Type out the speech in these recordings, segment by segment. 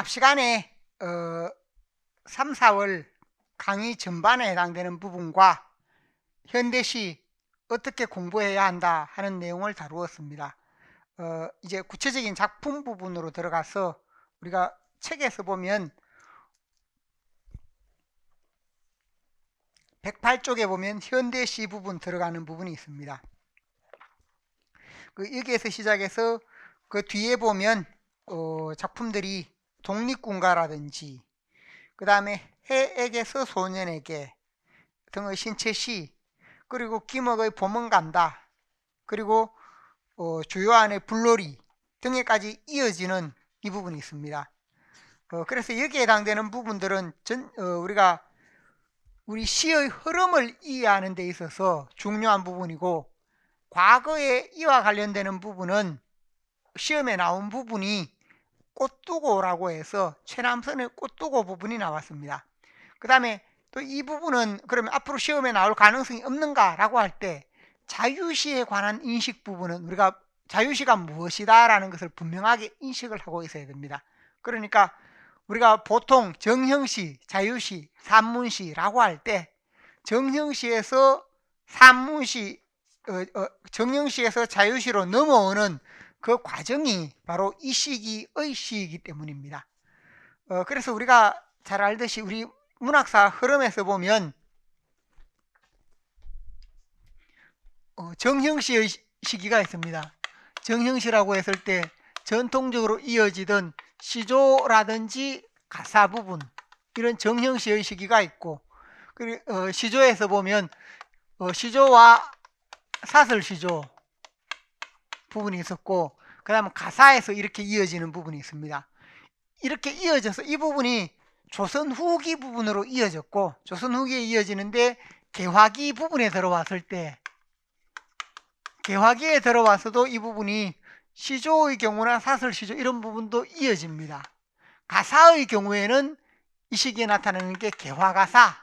앞 시간에 3, 4월 강의 전반에 해당되는 부분과 현대시 어떻게 공부해야 한다 하는 내용을 다루었습니다. 이제 구체적인 작품 부분으로 들어가서 우리가 책에서 보면 108쪽에 보면 현대시 부분 들어가는 부분이 있습니다. 여기에서 시작해서 그 뒤에 보면 작품들이 독립군가라든지 그 다음에 해에게서 소년에게 등의 신체시, 그리고 김억의 봄은 간다, 그리고 주요한의 불놀이 등에까지 이어지는 이 부분이 있습니다. 그래서 여기에 해당되는 부분들은 우리가 우리 시의 흐름을 이해하는 데 있어서 중요한 부분이고, 과거에 이와 관련되는 부분은 시험에 나온 부분이 꽃두고라고 해서 최남선의 꽃두고 부분이 나왔습니다. 그 다음에 또 이 부분은 그러면 앞으로 시험에 나올 가능성이 없는가 라고 할 때, 자유시에 관한 인식 부분은 우리가 자유시가 무엇이다 라는 것을 분명하게 인식을 하고 있어야 됩니다. 그러니까 우리가 보통 정형시, 자유시, 산문시라고 할 때 정형시에서 산문시, 정형시에서 자유시로 넘어오는 그 과정이 바로 이 시기의 시이기 때문입니다. 그래서 우리가 잘 알듯이 우리 문학사 흐름에서 보면 정형시의 시기가 있습니다. 정형시라고 했을 때 전통적으로 이어지던 시조라든지 가사 부분, 이런 정형시의 시기가 있고, 그리고 시조에서 보면 시조와 사설시조 부분이 있었고, 그 다음 가사에서 이렇게 이어지는 부분이 있습니다. 이렇게 이어져서 이 부분이 조선 후기 부분으로 이어졌고, 조선 후기에 이어지는데 개화기 부분에 들어왔을 때, 개화기에 들어와서도 이 부분이 시조의 경우나 사설시조 이런 부분도 이어집니다. 가사의 경우에는 이 시기에 나타나는 게 개화가사가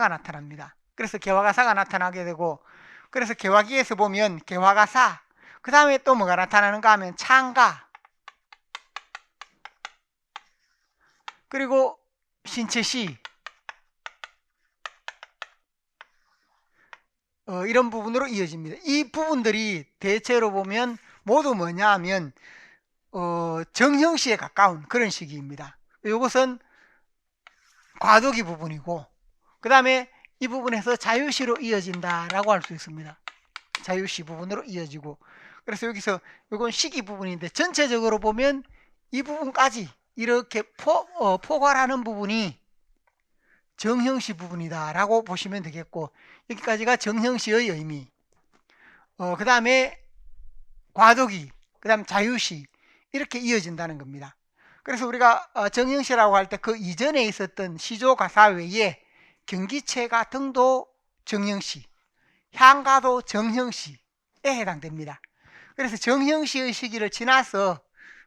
나타납니다. 그래서 개화가사가 나타나게 되고, 그래서 개화기에서 보면 개화가사, 그 다음에 또 뭐가 나타나는가 하면 창가, 그리고 신체시, 이런 부분으로 이어집니다. 이 부분들이 대체로 보면 모두 뭐냐 하면 정형시에 가까운 그런 시기입니다. 이것은 과도기 부분이고, 그 다음에 이 부분에서 자유시로 이어진다라고 할 수 있습니다. 자유시 부분으로 이어지고, 그래서 여기서 이건 시기 부분인데 전체적으로 보면 이 부분까지 이렇게 포괄하는 부분이 정형시 부분이다 라고 보시면 되겠고, 여기까지가 정형시의 의미, 그 다음에 과도기, 그 다음 자유시, 이렇게 이어진다는 겁니다. 그래서 우리가 정형시라고 할 때 그 이전에 있었던 시조 가사 외에 경기체가 등도 정형시, 향가도 정형시에 해당됩니다. 그래서 정형시의 시기를 지나서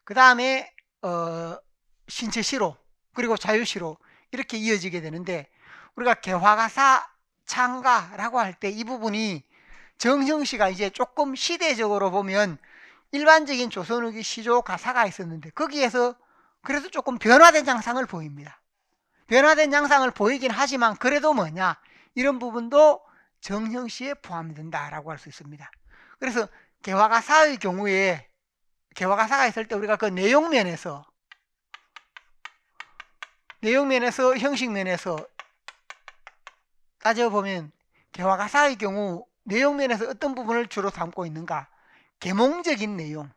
그 다음에 신체시로, 그리고 자유시로 이렇게 이어지게 되는데, 우리가 개화가사, 창가라고 할 때 이 부분이 정형시가 이제 조금 시대적으로 보면 일반적인 조선후기 시조 가사가 있었는데 거기에서 그래도 조금 변화된 양상을 보입니다. 변화된 양상을 보이긴 하지만 그래도 뭐냐, 이런 부분도 정형시에 포함된다라고 할 수 있습니다. 그래서 개화가사의 경우에 개화가사가 있을 때 우리가 그 내용면에서 형식면에서 따져보면 개화가사의 경우 내용면에서 어떤 부분을 주로 담고 있는가, 계몽적인 내용.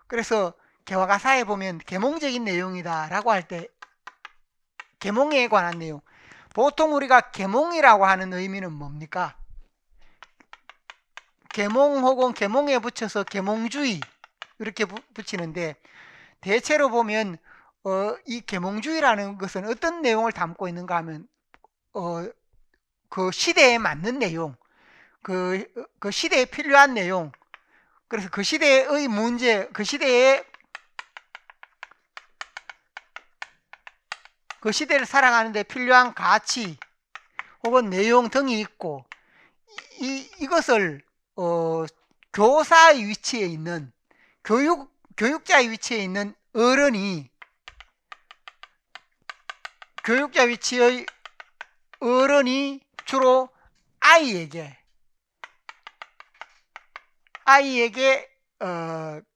그래서 개화가사에 보면 계몽적인 내용이다 라고 할 때 계몽에 관한 내용, 보통 우리가 계몽이라고 하는 의미는 뭡니까? 계몽 혹은 계몽에 붙여서 계몽주의 이렇게 붙이는데, 대체로 보면 이 계몽주의라는 것은 어떤 내용을 담고 있는가 하면 그 시대에 맞는 내용, 그 시대에 필요한 내용, 그래서 그 시대의 문제, 그 시대에 그 시대를 살아가는 데 필요한 가치 혹은 내용 등이 있고, 이것을 교사의 위치에 있는 교육 교육자의 위치에 있는 어른이 교육자 위치의 어른이 주로 아이에게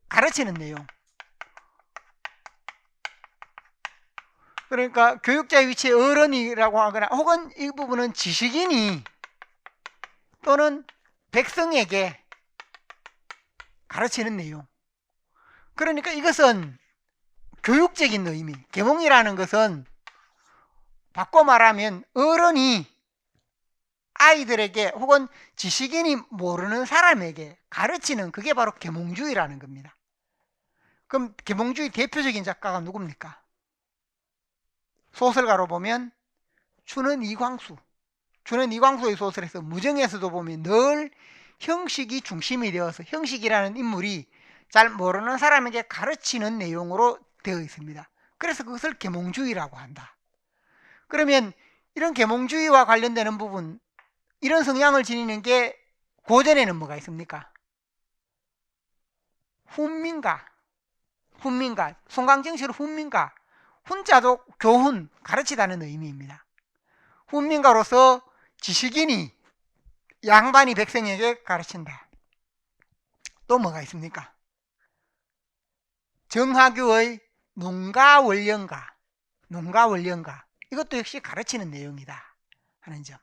가르치는 내용. 그러니까 교육자의 위치의 어른이라고 하거나 혹은 이 부분은 지식인이 또는 백성에게 가르치는 내용. 그러니까 이것은 교육적인 의미, 계몽이라는 것은 바꿔 말하면 어른이 아이들에게 혹은 지식인이 모르는 사람에게 가르치는, 그게 바로 계몽주의라는 겁니다. 그럼 계몽주의 대표적인 작가가 누굽니까? 소설가로 보면 춘원 이광수. 춘원 이광수의 소설에서 무정에서도 보면 늘 형식이 중심이 되어서 형식이라는 인물이 잘 모르는 사람에게 가르치는 내용으로 되어 있습니다. 그래서 그것을 계몽주의라고 한다. 그러면 이런 계몽주의와 관련되는 부분, 이런 성향을 지니는 게 고전에는 뭐가 있습니까? 훈민가, 송강정시로 훈민가, 훈자도 교훈, 가르치다는 의미입니다. 훈민가로서 지식인이 양반이 백성에게 가르친다. 또 뭐가 있습니까? 정하교의 농가원령가, 이것도 역시 가르치는 내용이다 하는 점.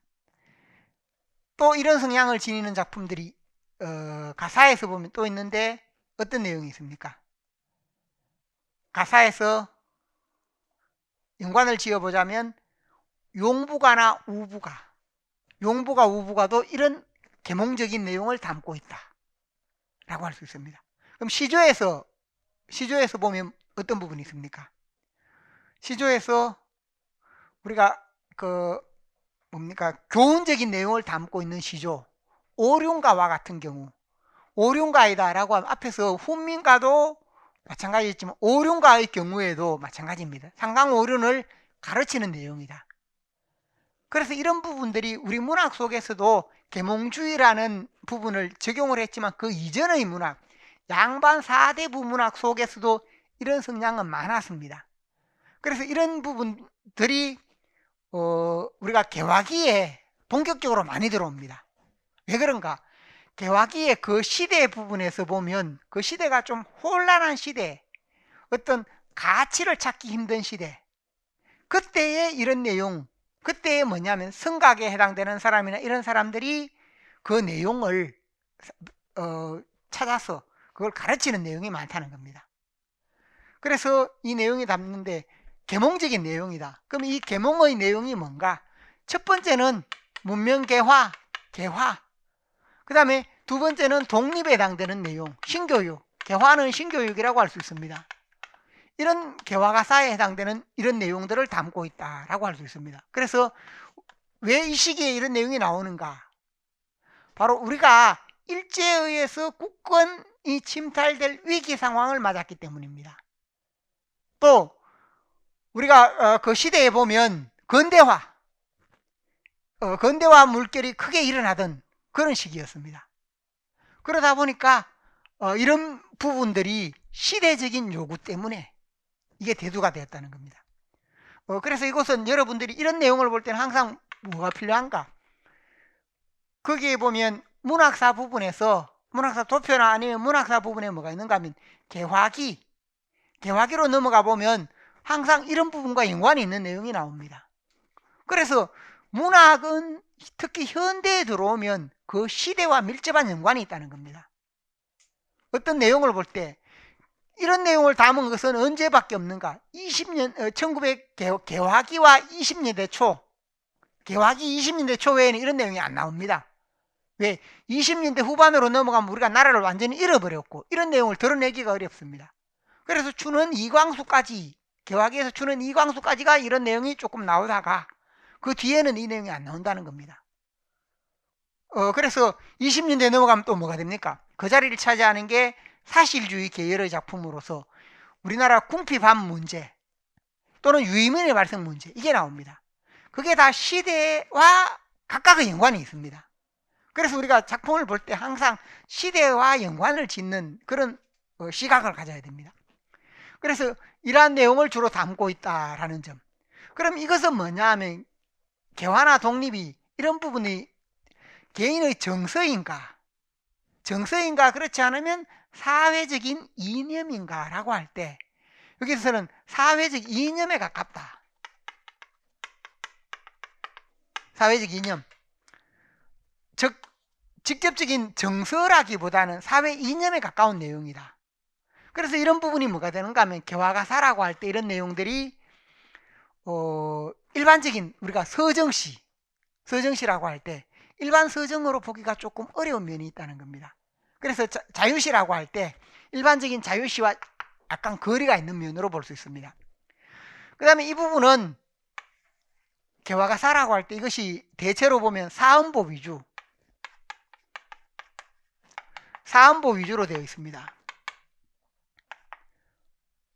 또 이런 성향을 지니는 작품들이 가사에서 보면 또 있는데 어떤 내용이 있습니까? 가사에서 연관을 지어보자면 용부가나 용부가 우부가도 이런 계몽적인 내용을 담고 있다 라고 할 수 있습니다. 그럼 시조에서 보면 어떤 부분이 있습니까? 시조에서 우리가 교훈적인 내용을 담고 있는 시조, 오륜가와 같은 경우, 오륜가이다 라고 하면 앞에서 훈민가도 마찬가지였지만 오륜가의 경우에도 마찬가지입니다. 상강오륜을 가르치는 내용이다. 그래서 이런 부분들이 우리 문학 속에서도 계몽주의라는 부분을 적용을 했지만 그 이전의 문학, 양반 4대부 문학 속에서도 이런 성향은 많았습니다. 그래서 이런 부분들이 우리가 개화기에 본격적으로 많이 들어옵니다. 왜 그런가? 개화기의 그 시대 부분에서 보면 그 시대가 좀 혼란한 시대, 어떤 가치를 찾기 힘든 시대, 그때의 이런 내용, 그때에 뭐냐면 성각에 해당되는 사람이나 이런 사람들이 그 내용을 찾아서 그걸 가르치는 내용이 많다는 겁니다. 그래서 이 내용이 담는데 계몽적인 내용이다. 그럼 이 계몽의 내용이 뭔가? 첫 번째는 문명개화, 개화. 그 다음에 두 번째는 독립에 해당되는 내용, 신교육. 개화는 신교육이라고 할 수 있습니다. 이런 개화가사에 해당되는 이런 내용들을 담고 있다라고 할 수 있습니다. 그래서 왜 이 시기에 이런 내용이 나오는가? 바로 우리가 일제에 의해서 국권이 침탈될 위기 상황을 맞았기 때문입니다. 또 우리가 그 시대에 보면 근대화 물결이 크게 일어나던 그런 시기였습니다. 그러다 보니까 이런 부분들이 시대적인 요구 때문에 이게 대두가 되었다는 겁니다. 그래서 이것은 여러분들이 이런 내용을 볼 때는 항상 뭐가 필요한가? 거기에 보면 문학사 부분에서 문학사 도표나 아니면 문학사 부분에 뭐가 있는가 하면 개화기로 넘어가 보면 항상 이런 부분과 연관이 있는 내용이 나옵니다. 그래서 문학은 특히 현대에 들어오면 그 시대와 밀접한 연관이 있다는 겁니다. 어떤 내용을 볼 때 이런 내용을 담은 것은 언제밖에 없는가? 1900 개화기와 20년대 초, 개화기 20년대 초 외에는 이런 내용이 안 나옵니다. 왜? 20년대 후반으로 넘어가면 우리가 나라를 완전히 잃어버렸고 이런 내용을 드러내기가 어렵습니다. 그래서 춘원 이광수까지, 개화기에서 춘원 이광수까지가 이런 내용이 조금 나오다가 그 뒤에는 이 내용이 안 나온다는 겁니다. 그래서 20년대 넘어가면 또 뭐가 됩니까? 그 자리를 차지하는 게 사실주의 계열의 작품으로서 우리나라 궁핍함 문제 또는 유의민의 발생 문제, 이게 나옵니다. 그게 다 시대와 각각의 연관이 있습니다. 그래서 우리가 작품을 볼 때 항상 시대와 연관을 짓는 그런 시각을 가져야 됩니다. 그래서 이러한 내용을 주로 담고 있다라는 점. 그럼 이것은 뭐냐 하면 개화나 독립이 이런 부분이 개인의 정서인가 그렇지 않으면 사회적인 이념인가 라고 할 때 여기서는 사회적 이념에 가깝다. 사회적 이념, 즉 직접적인 정서라기보다는 사회 이념에 가까운 내용이다. 그래서 이런 부분이 뭐가 되는가 하면 개화가사라고 할 때 이런 내용들이 일반적인 우리가 서정시라고 할 때 일반 서정으로 보기가 조금 어려운 면이 있다는 겁니다. 그래서 자유시라고 할 때 일반적인 자유시와 약간 거리가 있는 면으로 볼 수 있습니다. 그 다음에 이 부분은 개화가사라고 할 때 이것이 대체로 보면 사음보 위주로 되어 있습니다.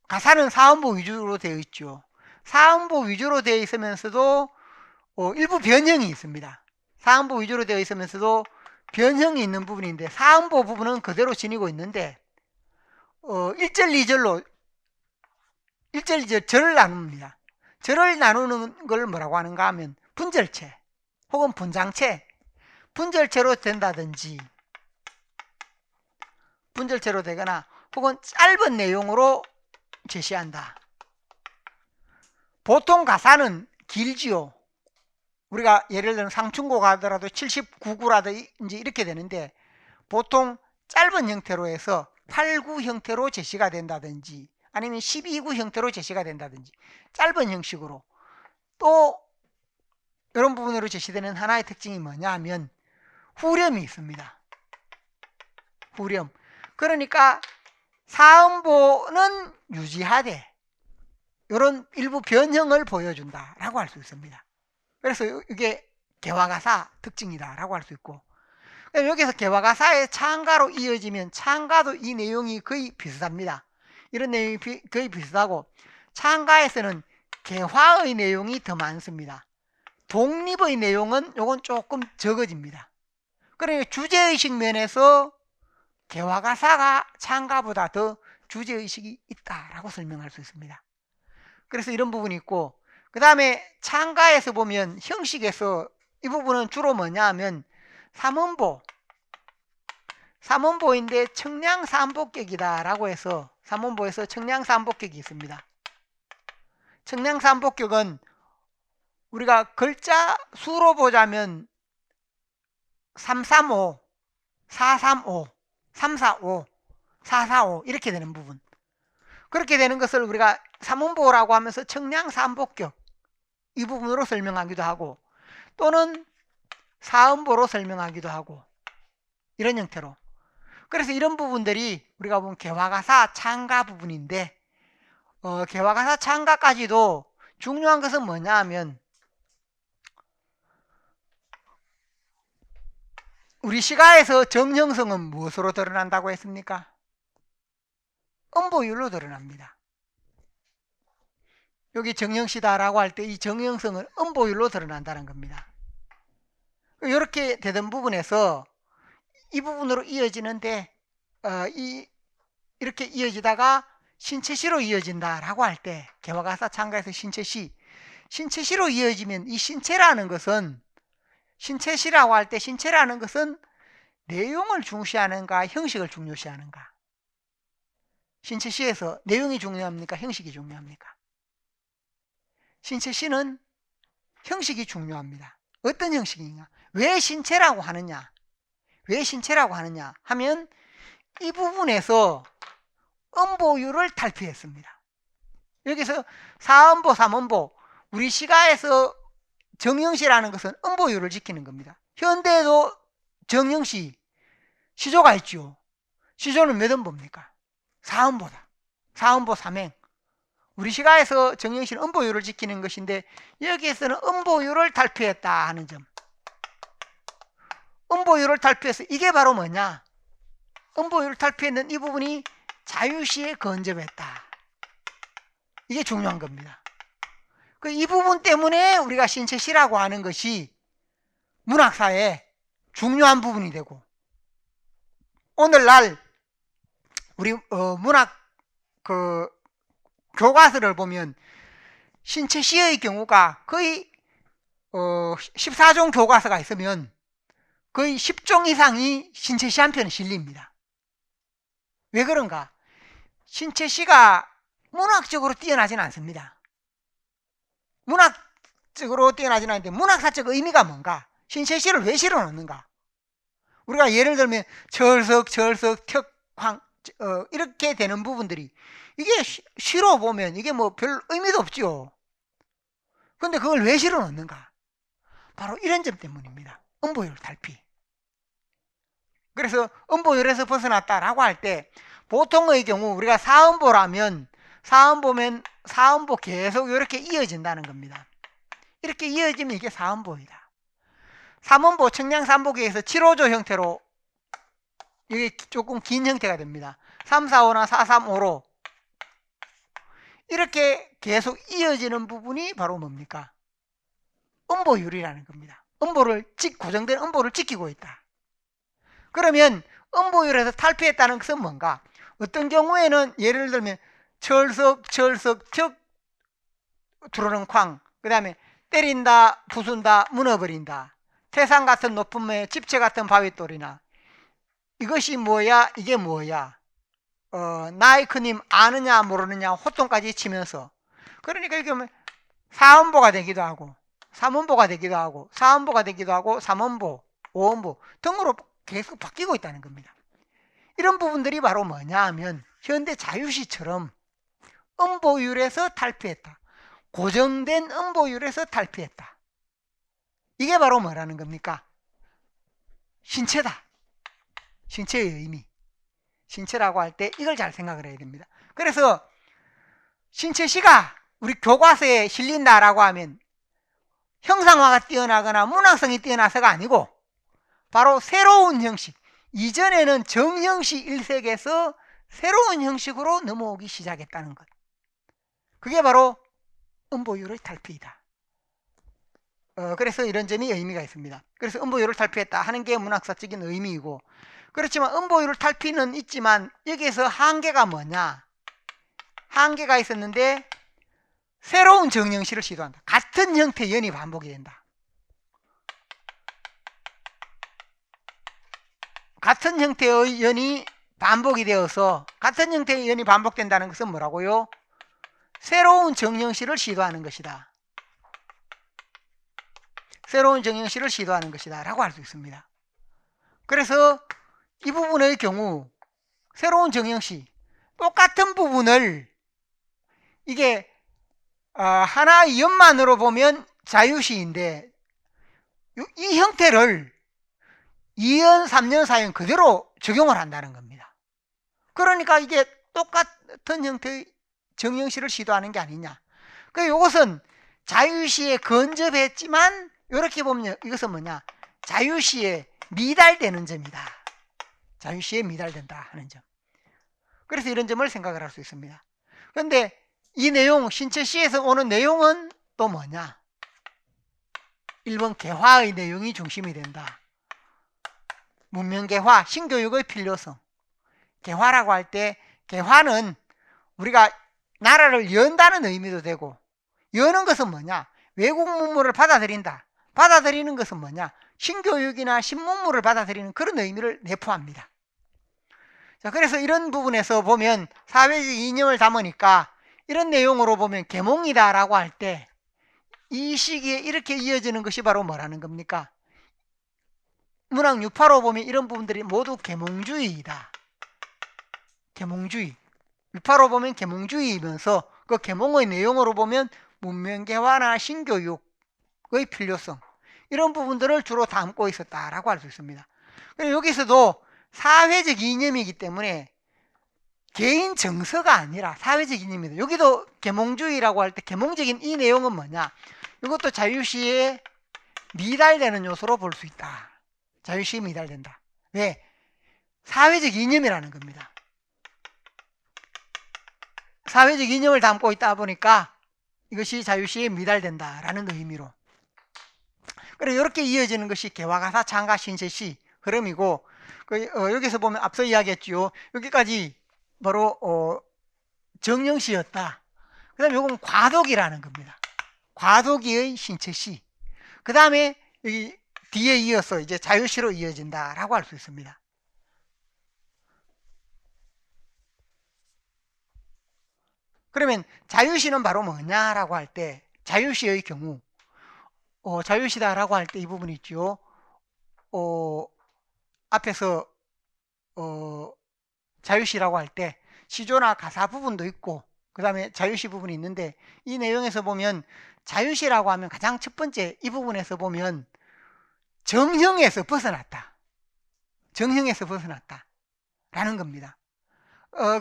가사는 사음보 위주로 되어 있죠. 사음보 위주로 되어 있으면서도 일부 변형이 있습니다. 사음보 위주로 되어 있으면서도 변형이 있는 부분인데 사음보 부분은 그대로 지니고 있는데 1절, 2절로 1절, 2절 절을 나눕니다. 절을 나누는 걸 뭐라고 하는가 하면 분절체 혹은 분장체, 분절체로 된다든지 분절체로 되거나 혹은 짧은 내용으로 제시한다. 보통 가사는 길지요. 우리가 예를 들면 상충고가 하더라도 79구라든지 이렇게 되는데 보통 짧은 형태로 해서 8구 형태로 제시가 된다든지 아니면 12구 형태로 제시가 된다든지 짧은 형식으로 또 이런 부분으로 제시되는 하나의 특징이 뭐냐 하면 후렴이 있습니다. 후렴. 그러니까 사음보는 유지하되 이런 일부 변형을 보여준다라고 할 수 있습니다. 그래서 이게 개화가사 특징이다라고 할 수 있고 여기서 개화가사의 창가로 이어지면 창가도 이 내용이 거의 비슷합니다. 이런 내용이 거의 비슷하고 창가에서는 개화의 내용이 더 많습니다. 독립의 내용은 요건 조금 적어집니다. 그러니까 주제의식 면에서 개화가사가 창가보다 더 주제의식이 있다라고 설명할 수 있습니다. 그래서 이런 부분이 있고 그 다음에 창가에서 보면 형식에서 이 부분은 주로 뭐냐 하면 삼원보인데 청량삼복격이다 라고 해서 삼원보에서 청량삼복격이 있습니다. 청량삼복격은 우리가 글자 수로 보자면 335, 435, 345, 445 이렇게 되는 부분, 그렇게 되는 것을 우리가 삼원보라고 하면서 청량삼복격 이 부분으로 설명하기도 하고 또는 사음보로 설명하기도 하고 이런 형태로. 그래서 이런 부분들이 우리가 보면 개화가사 창가 부분인데 개화가사 창가까지도 중요한 것은 뭐냐 하면 우리 시가에서 정형성은 무엇으로 드러난다고 했습니까? 음보율로 드러납니다. 여기 정형시다라고 할 때 이 정형성은 음보율로 드러난다는 겁니다. 이렇게 되던 부분에서 이 부분으로 이어지는데 이렇게 이어지다가 신체시로 이어진다라고 할 때 개화가사 창가에서 신체시로 이어지면 이 신체라는 것은 신체시라고 할 때 신체라는 것은 내용을 중시하는가 형식을 중요시하는가? 신체시에서 내용이 중요합니까? 형식이 중요합니까? 신체시는 형식이 중요합니다. 어떤 형식인가? 왜 신체라고 하느냐? 왜 신체라고 하느냐 하면 이 부분에서 음보율을 탈피했습니다. 여기서 사음보, 삼음보, 우리 시가에서 정형시라는 것은 음보율을 지키는 겁니다. 현대에도 정형시, 시조가 있죠. 시조는 몇 음보입니까? 사음보다. 사음보 삼행. 우리 시가에서 정형시는 음보율을 지키는 것인데 여기에서는 음보율을 탈피했다 하는 점. 음보율을 탈피해서 이게 바로 뭐냐? 음보율을 탈피했는 이 부분이 자유시에 근접했다. 이게 중요한 겁니다. 이 부분 때문에 우리가 신체시라고 하는 것이 문학사에 중요한 부분이 되고 오늘날 우리 문학 그 교과서를 보면 신체 시의 경우가 거의 14종 교과서가 있으면 거의 10종 이상이 신체 시 한 편에 실립니다. 왜 그런가? 신체 시가 문학적으로 뛰어나지는 않습니다. 문학적으로 뛰어나지는 않는데 문학사적 의미가 뭔가? 신체 시를 왜 실어 놓는가? 우리가 예를 들면 철석, 격황 이렇게 되는 부분들이 이게 시로 보면 이게 뭐 별 의미도 없죠. 근데 그걸 왜 실어 놓는가? 바로 이런 점 때문입니다. 음보율 탈피. 그래서 음보율에서 벗어났다라고 할 때 보통의 경우 우리가 사음보라면 사음보 계속 이렇게 이어진다는 겁니다. 이렇게 이어지면 이게 사음보이다. 삼음보 청량삼보기에서 7호조 형태로 이게 조금 긴 형태가 됩니다. 3, 4, 5나 4, 3, 5로 이렇게 계속 이어지는 부분이 바로 뭡니까? 음보율이라는 겁니다. 고정된 음보를 지키고 있다. 그러면 음보율에서 탈피했다는 것은 뭔가? 어떤 경우에는 예를 들면 철석, 척, 들어오는 쾅, 그 다음에 때린다, 부순다, 무너버린다, 태산 같은 높음에 집체 같은 바위돌이나 이것이 뭐야, 이게 뭐야, 나이크님 아느냐 모르느냐 호통까지 치면서, 그러니까 이게 사음보가 되기도 하고 삼음보가 되기도 하고 사음보가 되기도 하고 삼음보, 오음보 등으로 계속 바뀌고 있다는 겁니다. 이런 부분들이 바로 뭐냐 하면 현대 자유시처럼 음보율에서 탈피했다. 고정된 음보율에서 탈피했다. 이게 바로 뭐라는 겁니까? 신체다. 신체의 의미. 신체라고 할 때 이걸 잘 생각을 해야 됩니다. 그래서 신체시가 우리 교과서에 실린다라고 하면 형상화가 뛰어나거나 문학성이 뛰어나서가 아니고 바로 새로운 형식, 이전에는 정형시 일색에서 새로운 형식으로 넘어오기 시작했다는 것. 그게 바로 음보율의 탈피이다. 그래서 이런 점이 의미가 있습니다. 그래서 음보율을 탈피했다 하는 게 문학사적인 의미이고, 그렇지만 음보율을 탈피는 있지만 여기에서 한계가 뭐냐? 한계가 있었는데 새로운 정형시를 시도한다. 같은 형태의 연이 반복이 된다. 같은 형태의 연이 반복이 되어서 같은 형태의 연이 반복된다는 것은 뭐라고요? 새로운 정형시를 시도하는 것이다. 새로운 정형시를 시도하는 것이다 라고 할 수 있습니다. 그래서 이 부분의 경우 새로운 정형시, 똑같은 부분을 이게 하나의 연만으로 보면 자유시인데 이 형태를 2연, 3연, 4연 그대로 적용을 한다는 겁니다. 그러니까 이게 똑같은 형태의 정형시를 시도하는 게 아니냐. 그러니까 이것은 자유시에 근접했지만 이렇게 보면 이것은 뭐냐? 자유시에 미달되는 점이다. 자유시에 미달된다 하는 점. 그래서 이런 점을 생각을 할 수 있습니다. 그런데 이 내용, 신체시에서 오는 내용은 또 뭐냐? 1번 개화의 내용이 중심이 된다. 문명개화, 신교육의 필요성. 개화라고 할 때 개화는 우리가 나라를 연다는 의미도 되고, 여는 것은 뭐냐? 외국 문물을 받아들인다. 받아들이는 것은 뭐냐? 신교육이나 신문물을 받아들이는 그런 의미를 내포합니다. 자, 그래서 이런 부분에서 보면 사회적 이념을 담으니까 이런 내용으로 보면 계몽이다라고 할 때 이 시기에 이렇게 이어지는 것이 바로 뭐라는 겁니까? 문학 유파로 보면 이런 부분들이 모두 계몽주의이다. 계몽주의. 유파로 보면 계몽주의이면서 그 계몽의 내용으로 보면 문명개화나 신교육의 필요성, 이런 부분들을 주로 담고 있었다라고 할 수 있습니다. 그리고 여기서도 사회적 이념이기 때문에 개인 정서가 아니라 사회적 이념입니다. 여기도 계몽주의라고 할 때 계몽적인 이 내용은 뭐냐? 이것도 자유시에 미달되는 요소로 볼 수 있다. 자유시에 미달된다. 왜? 사회적 이념이라는 겁니다. 사회적 이념을 담고 있다 보니까 이것이 자유시에 미달된다라는 의미로. 그리고 이렇게 이어지는 것이 개화가사, 창가, 신체시 흐름이고, 여기서 보면 앞서 이야기했죠. 여기까지 바로 정영시였다. 그 다음에 이건 과도기라는 겁니다. 과도기의 신체시. 그 다음에 여기 뒤에 이어서 이제 자유시로 이어진다라고 할 수 있습니다. 그러면 자유시는 바로 뭐냐라고 할 때, 자유시의 경우 자유시다라고 할 때 이 부분이 있죠. 앞에서 자유시라고 할 때 시조나 가사 부분도 있고 그 다음에 자유시 부분이 있는데, 이 내용에서 보면 자유시라고 하면 가장 첫 번째 이 부분에서 보면 정형에서 벗어났다. 정형에서 벗어났다 라는 겁니다.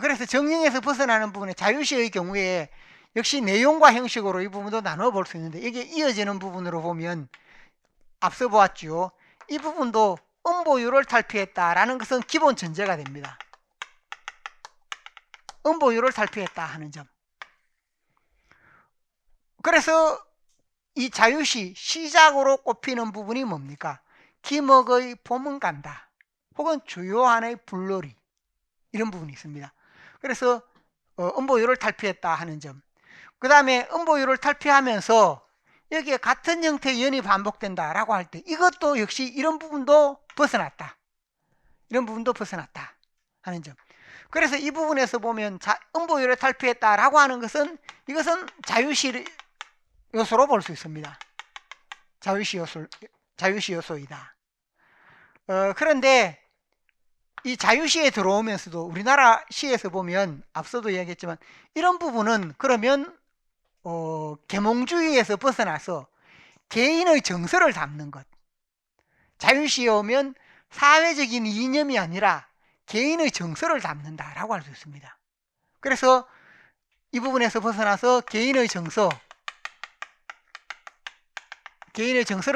그래서 정형에서 벗어나는 부분에 자유시의 경우에 역시 내용과 형식으로 이 부분도 나눠 볼 수 있는데, 이게 이어지는 부분으로 보면 앞서 보았죠. 이 부분도 음보율을 탈피했다라는 것은 기본 전제가 됩니다. 음보율을 탈피했다 하는 점. 그래서 이 자유시 시작으로 꼽히는 부분이 뭡니까? 기먹의 봄은 간다 혹은 주요한의 불놀이, 이런 부분이 있습니다. 그래서 음보율을 탈피했다 하는 점. 그 다음에 음보율을 탈피하면서 여기에 같은 형태의 연이 반복된다라고 할 때 이것도 역시 이런 부분도 벗어났다. 이런 부분도 벗어났다 하는 점. 그래서 이 부분에서 보면 음보율을 탈피했다라고 하는 것은 이것은 자유시 요소로 볼 수 있습니다. 자유시 요소이다. 그런데 이 자유시에 들어오면서도 우리나라 시에서 보면 앞서도 이야기했지만 이런 부분은 그러면 계몽주의에서 벗어나서 개인의 정서를 담는 것. 자유시에 오면 사회적인 이념이 아니라 개인의 정서를 담는다라고 할 수 있습니다. 그래서 이 부분에서 벗어나서 개인의 정서를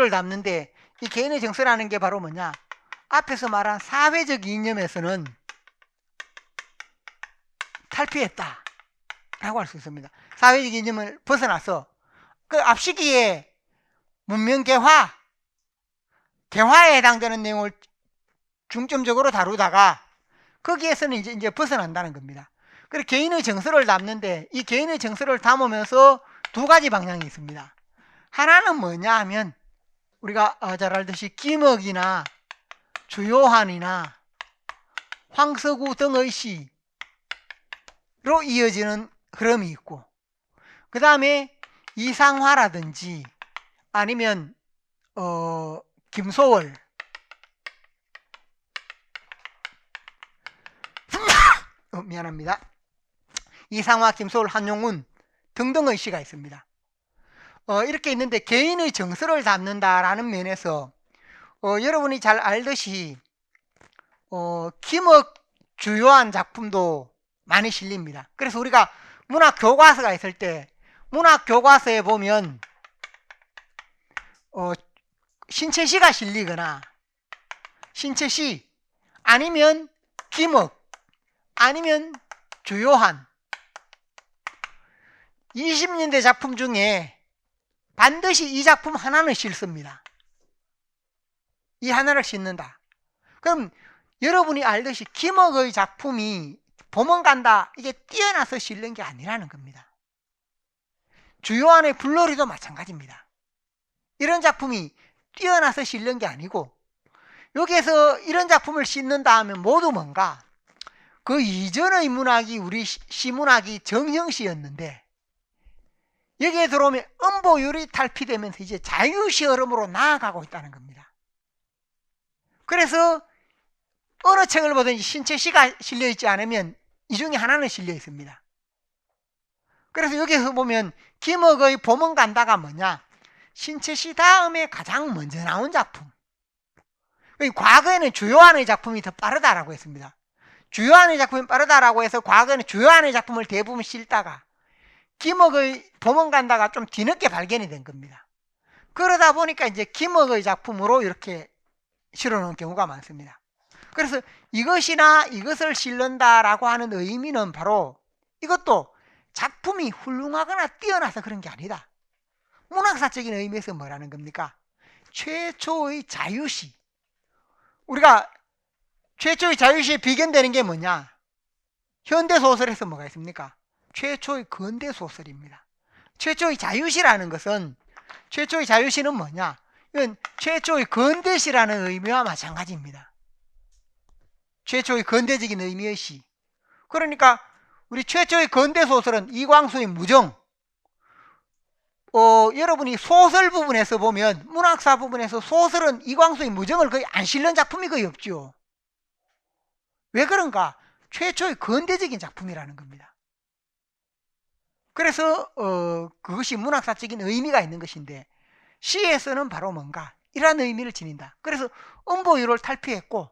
담는데, 이 개인의 정서라는 게 바로 뭐냐? 앞에서 말한 사회적 이념에서는 탈피했다 라고 할 수 있습니다. 사회적 이념을 벗어나서 그 앞시기에 문명 개화에 해당되는 내용을 중점적으로 다루다가 거기에서는 이제 벗어난다는 겁니다. 그래서 개인의 정서를 담는데, 이 개인의 정서를 담으면서 두 가지 방향이 있습니다. 하나는 뭐냐 하면 우리가 잘 알듯이 김억이나 주요한이나 황석우 등의 시로 이어지는 흐름이 있고, 그 다음에 이상화라든지 아니면 김소월 미안합니다. 이상화, 김소월, 한용운 등등의 시가 있습니다. 이렇게 있는데 개인의 정서를 담는다라는 면에서 여러분이 잘 알듯이 김억 주요한 작품도 많이 실립니다. 그래서 우리가 문학 교과서가 있을 때 문학 교과서에 보면 신체시가 실리거나 신체시 아니면 김억 아니면 주요한 20년대 작품 중에 반드시 이 작품 하나는 실습니다. 이 하나를 싣는다. 그럼 여러분이 알듯이 김억의 작품이 봄은 간다 이게 뛰어나서 실는 게 아니라는 겁니다. 주요한의 불놀이도 마찬가지입니다. 이런 작품이 뛰어나서 실는 게 아니고, 여기에서 이런 작품을 싣는다 하면 모두 뭔가 그 이전의 문학이 우리 시문학이 정형시였는데 여기에 들어오면 음보율이 탈피되면서 이제 자유시 흐름으로 나아가고 있다는 겁니다. 그래서 어느 책을 보든지 신체시가 실려있지 않으면 이 중에 하나는 실려 있습니다. 그래서 여기서 보면 김억의 봄은 간다가 뭐냐? 신체시 다음에 가장 먼저 나온 작품. 과거에는 주요한의 작품이 더 빠르다라고 했습니다. 주요한의 작품이 빠르다라고 해서 과거에는 주요한의 작품을 대부분 실다가 김억의 봄은 간다가 좀 뒤늦게 발견이 된 겁니다. 그러다 보니까 이제 김억의 작품으로 이렇게 실어놓은 경우가 많습니다. 그래서 이것이나 이것을 실른다라고 하는 의미는 바로 이것도 작품이 훌륭하거나 뛰어나서 그런 게 아니다. 문학사적인 의미에서 뭐라는 겁니까? 최초의 자유시. 우리가 최초의 자유시에 비견되는 게 뭐냐? 현대소설에서 뭐가 있습니까? 최초의 근대소설입니다. 최초의 자유시라는 것은, 최초의 자유시는 뭐냐? 이건 최초의 근대시라는 의미와 마찬가지입니다. 최초의 근대적인 의미의 시. 그러니까 우리 최초의 근대소설은 이광수의 무정. 여러분이 소설 부분에서 보면, 문학사 부분에서 소설은 이광수의 무정을 거의 안 실는 작품이 거의 없죠. 왜 그런가? 최초의 근대적인 작품이라는 겁니다. 그래서 그것이 문학사적인 의미가 있는 것인데, 시에서는 바로 뭔가 이러한 의미를 지닌다. 그래서 음보유를 탈피했고,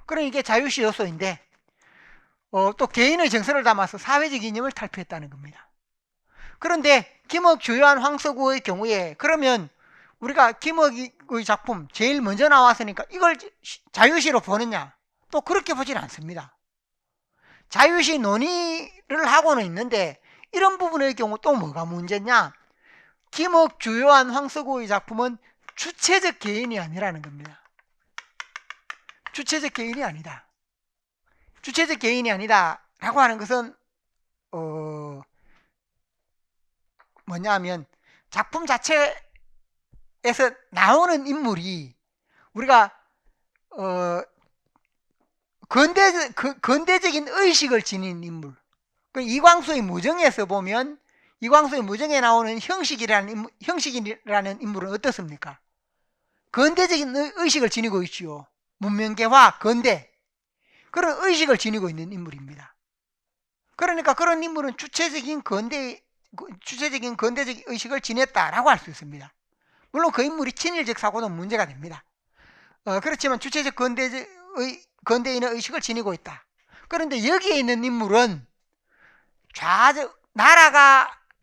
그럼 이게 자유시 요소인데, 또 개인의 정서를 담아서 사회적 이념을 탈피했다는 겁니다. 그런데 김억, 주요한, 황석우의 경우에, 그러면 우리가 김억의 작품 제일 먼저 나왔으니까 이걸 자유시로 보느냐? 또 그렇게 보진 않습니다. 자유시 논의를 하고는 있는데, 이런 부분의 경우 또 뭐가 문제냐? 김억, 주요한, 황석우의 작품은 주체적 개인이 아니라는 겁니다. 주체적 개인이 아니다. 주체적 개인이 아니다 라고 하는 것은 뭐냐 하면, 작품 자체에서 나오는 인물이 우리가 근대적인 의식을 지닌 인물. 이광수의 무정에서 보면, 이광수의 무정에 나오는 형식이라는 인물은 어떻습니까? 근대적인 의식을 지니고 있지요. 문명계화, 근대, 그런 의식을 지니고 있는 인물입니다. 그러니까 그런 인물은 주체적인 근대적 의식을 지녔다라고 할 수 있습니다. 물론 그 인물이 친일적 사고는 문제가 됩니다. 그렇지만 주체적 근대인의 의식을 지니고 있다. 그런데 여기에 있는 인물은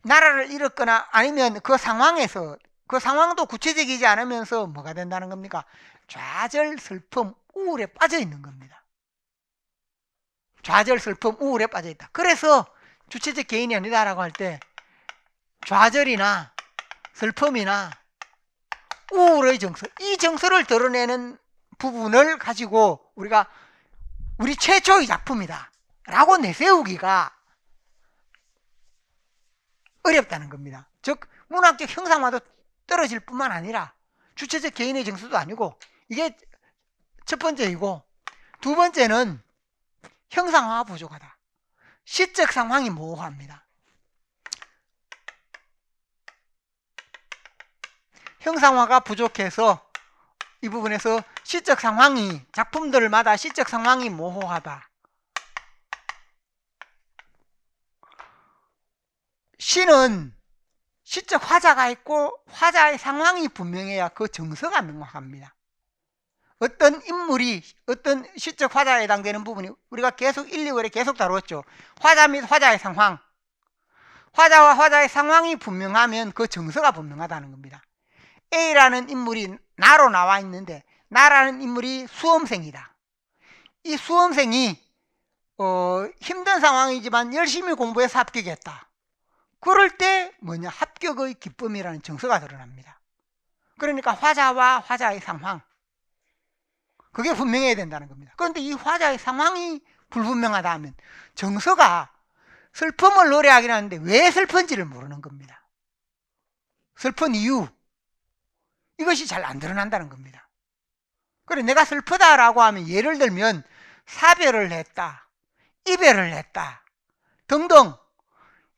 나라를 잃었거나 아니면 그 상황에서, 그 상황도 구체적이지 않으면서 뭐가 된다는 겁니까? 좌절, 슬픔, 우울에 빠져 있는 겁니다. 좌절, 슬픔, 우울에 빠져 있다. 그래서 주체적 개인이 아니다라고 할 때 좌절이나 슬픔이나 우울의 정서, 이 정서를 드러내는 부분을 가지고 우리 최초의 작품이다 라고 내세우기가 어렵다는 겁니다. 즉 문학적 형상화도 떨어질 뿐만 아니라 주체적 개인의 정서도 아니고, 이게 첫 번째이고, 두 번째는 형상화가 부족하다. 시적 상황이 모호합니다. 형상화가 부족해서 이 부분에서 시적 상황이, 작품들마다 시적 상황이 모호하다. 시는 시적 화자가 있고 화자의 상황이 분명해야 그 정서가 명확합니다. 어떤 인물이 어떤 시적 화자에 해당되는 부분이 우리가 계속 1, 2월에 계속 다루었죠. 화자 및 화자의 상황, 화자와 화자의 상황이 분명하면 그 정서가 분명하다는 겁니다. A라는 인물이 나로 나와 있는데, 나라는 인물이 수험생이다. 이 수험생이 힘든 상황이지만 열심히 공부해서 합격했다. 그럴 때 뭐냐? 합격의 기쁨이라는 정서가 드러납니다. 그러니까 화자와 화자의 상황, 그게 분명해야 된다는 겁니다. 그런데 이 화자의 상황이 불분명하다 하면 정서가 슬픔을 노래하긴 하는데 왜 슬픈지를 모르는 겁니다. 슬픈 이유, 이것이 잘 안 드러난다는 겁니다. 그래, 내가 슬프다라고 하면 예를 들면 사별을 했다, 이별을 했다 등등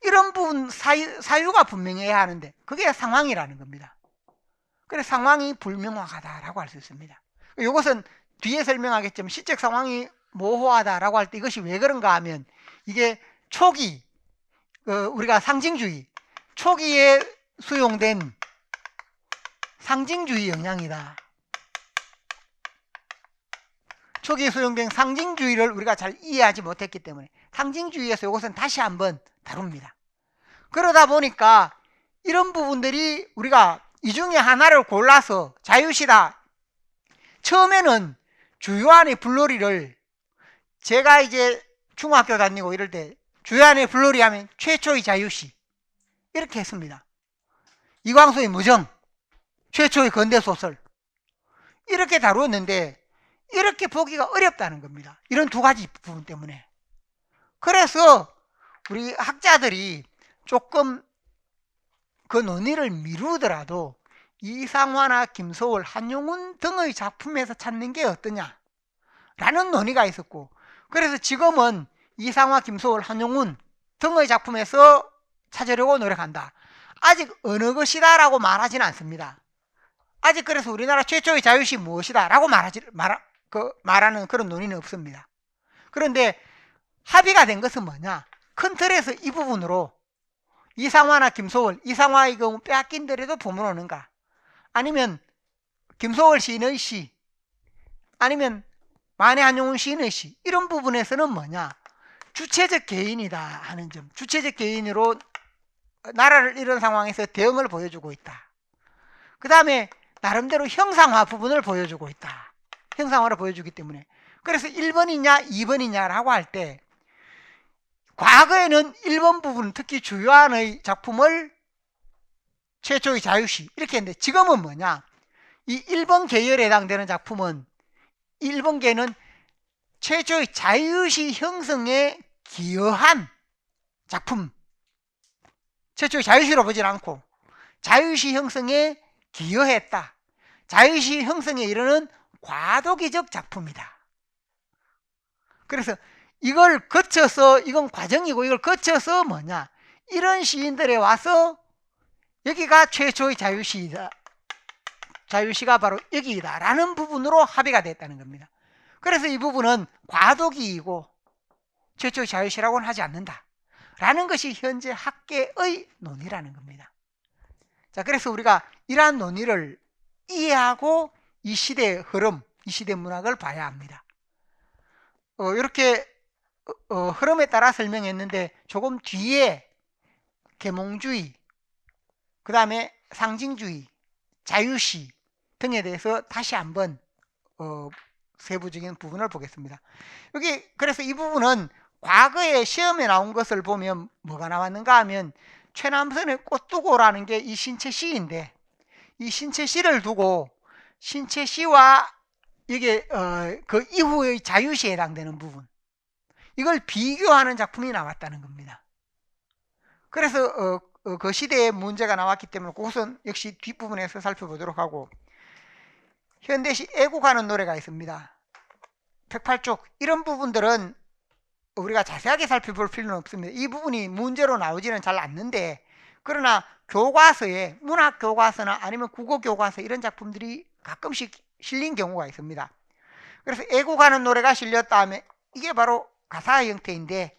이런 부분 사유가 분명해야 하는데 그게 상황이라는 겁니다. 그래서 상황이 불명확하다라고 할 수 있습니다. 이것은 뒤에 설명하겠지만 시적 상황이 모호하다라고 할 때 이것이 왜 그런가 하면, 이게 초기, 우리가 상징주의, 초기에 수용된 상징주의 영향이다. 초기에 수용된 상징주의를 우리가 잘 이해하지 못했기 때문에 상징주의에서 이것은 다시 한번 다룹니다. 그러다 보니까 이런 부분들이 우리가 이 중에 하나를 골라서 자유시다. 처음에는 주요한의 불놀이를, 제가 이제 중학교 다니고 이럴 때 주요한의 불놀이 하면 최초의 자유시 이렇게 했습니다. 이광수의 무정, 최초의 근대소설 이렇게 다루었는데 이렇게 보기가 어렵다는 겁니다. 이런 두 가지 부분 때문에. 그래서 우리 학자들이 조금 그 논의를 미루더라도 이상화나 김소월, 한용운 등의 작품에서 찾는 게 어떠냐 라는 논의가 있었고, 그래서 지금은 이상화, 김소월, 한용운 등의 작품에서 찾으려고 노력한다. 아직 어느 것이다 라고 말하지는 않습니다. 아직 그래서 우리나라 최초의 자유시 무엇이다 라고 말하는 그런 논의는 없습니다. 그런데 합의가 된 것은 뭐냐, 큰 틀에서 이 부분으로 이상화나 김소월, 이상화의 경우 빼앗긴더라도 보물오는가, 아니면 김소월 시인의 시, 아니면 만해 한용운 시인의 시, 이런 부분에서는 뭐냐, 주체적 개인이다 하는 점, 주체적 개인으로 나라를 이런 상황에서 대응을 보여주고 있다. 그 다음에 나름대로 형상화 부분을 보여주고 있다. 형상화를 보여주기 때문에. 그래서 1번이냐 2번이냐라고 할 때 과거에는 1번 부분, 특히 주요한의 작품을 최초의 자유시 이렇게 했는데, 지금은 뭐냐, 이 1번 계열에 해당되는 작품은 1번계는 최초의 자유시 형성에 기여한 작품, 최초의 자유시로 보질 않고 자유시 형성에 기여했다, 자유시 형성에 이르는 과도기적 작품이다. 그래서 이걸 거쳐서, 이건 과정이고 이걸 거쳐서 뭐냐, 이런 시인들에 와서 여기가 최초의 자유시이다, 자유시가 바로 여기이다 라는 부분으로 합의가 됐다는 겁니다. 그래서 이 부분은 과도기이고 최초의 자유시라고는 하지 않는다 라는 것이 현재 학계의 논의라는 겁니다. 자, 그래서 우리가 이러한 논의를 이해하고 이 시대의 흐름, 이 시대 문학을 봐야 합니다. 이렇게 흐름에 따라 설명했는데, 조금 뒤에 계몽주의, 그 다음에 상징주의, 자유시 등에 대해서 다시 한번 세부적인 부분을 보겠습니다. 여기 그래서 이 부분은 과거에 시험에 나온 것을 보면 뭐가 나왔는가 하면, 최남선의 꽃두고라는 게 이 신채시인데, 이 신채시를 두고 신채시와 이게 그 이후의 자유시에 해당되는 부분, 이걸 비교하는 작품이 나왔다는 겁니다. 그래서 그 시대에 문제가 나왔기 때문에 그것은 역시 뒷부분에서 살펴보도록 하고, 현대시 애국하는 노래가 있습니다. 108쪽, 이런 부분들은 우리가 자세하게 살펴볼 필요는 없습니다. 이 부분이 문제로 나오지는 잘 않는데, 그러나 교과서에, 문학 교과서나 아니면 국어 교과서 이런 작품들이 가끔씩 실린 경우가 있습니다. 그래서 애국하는 노래가 실렸다 하면 이게 바로 가사의 형태인데,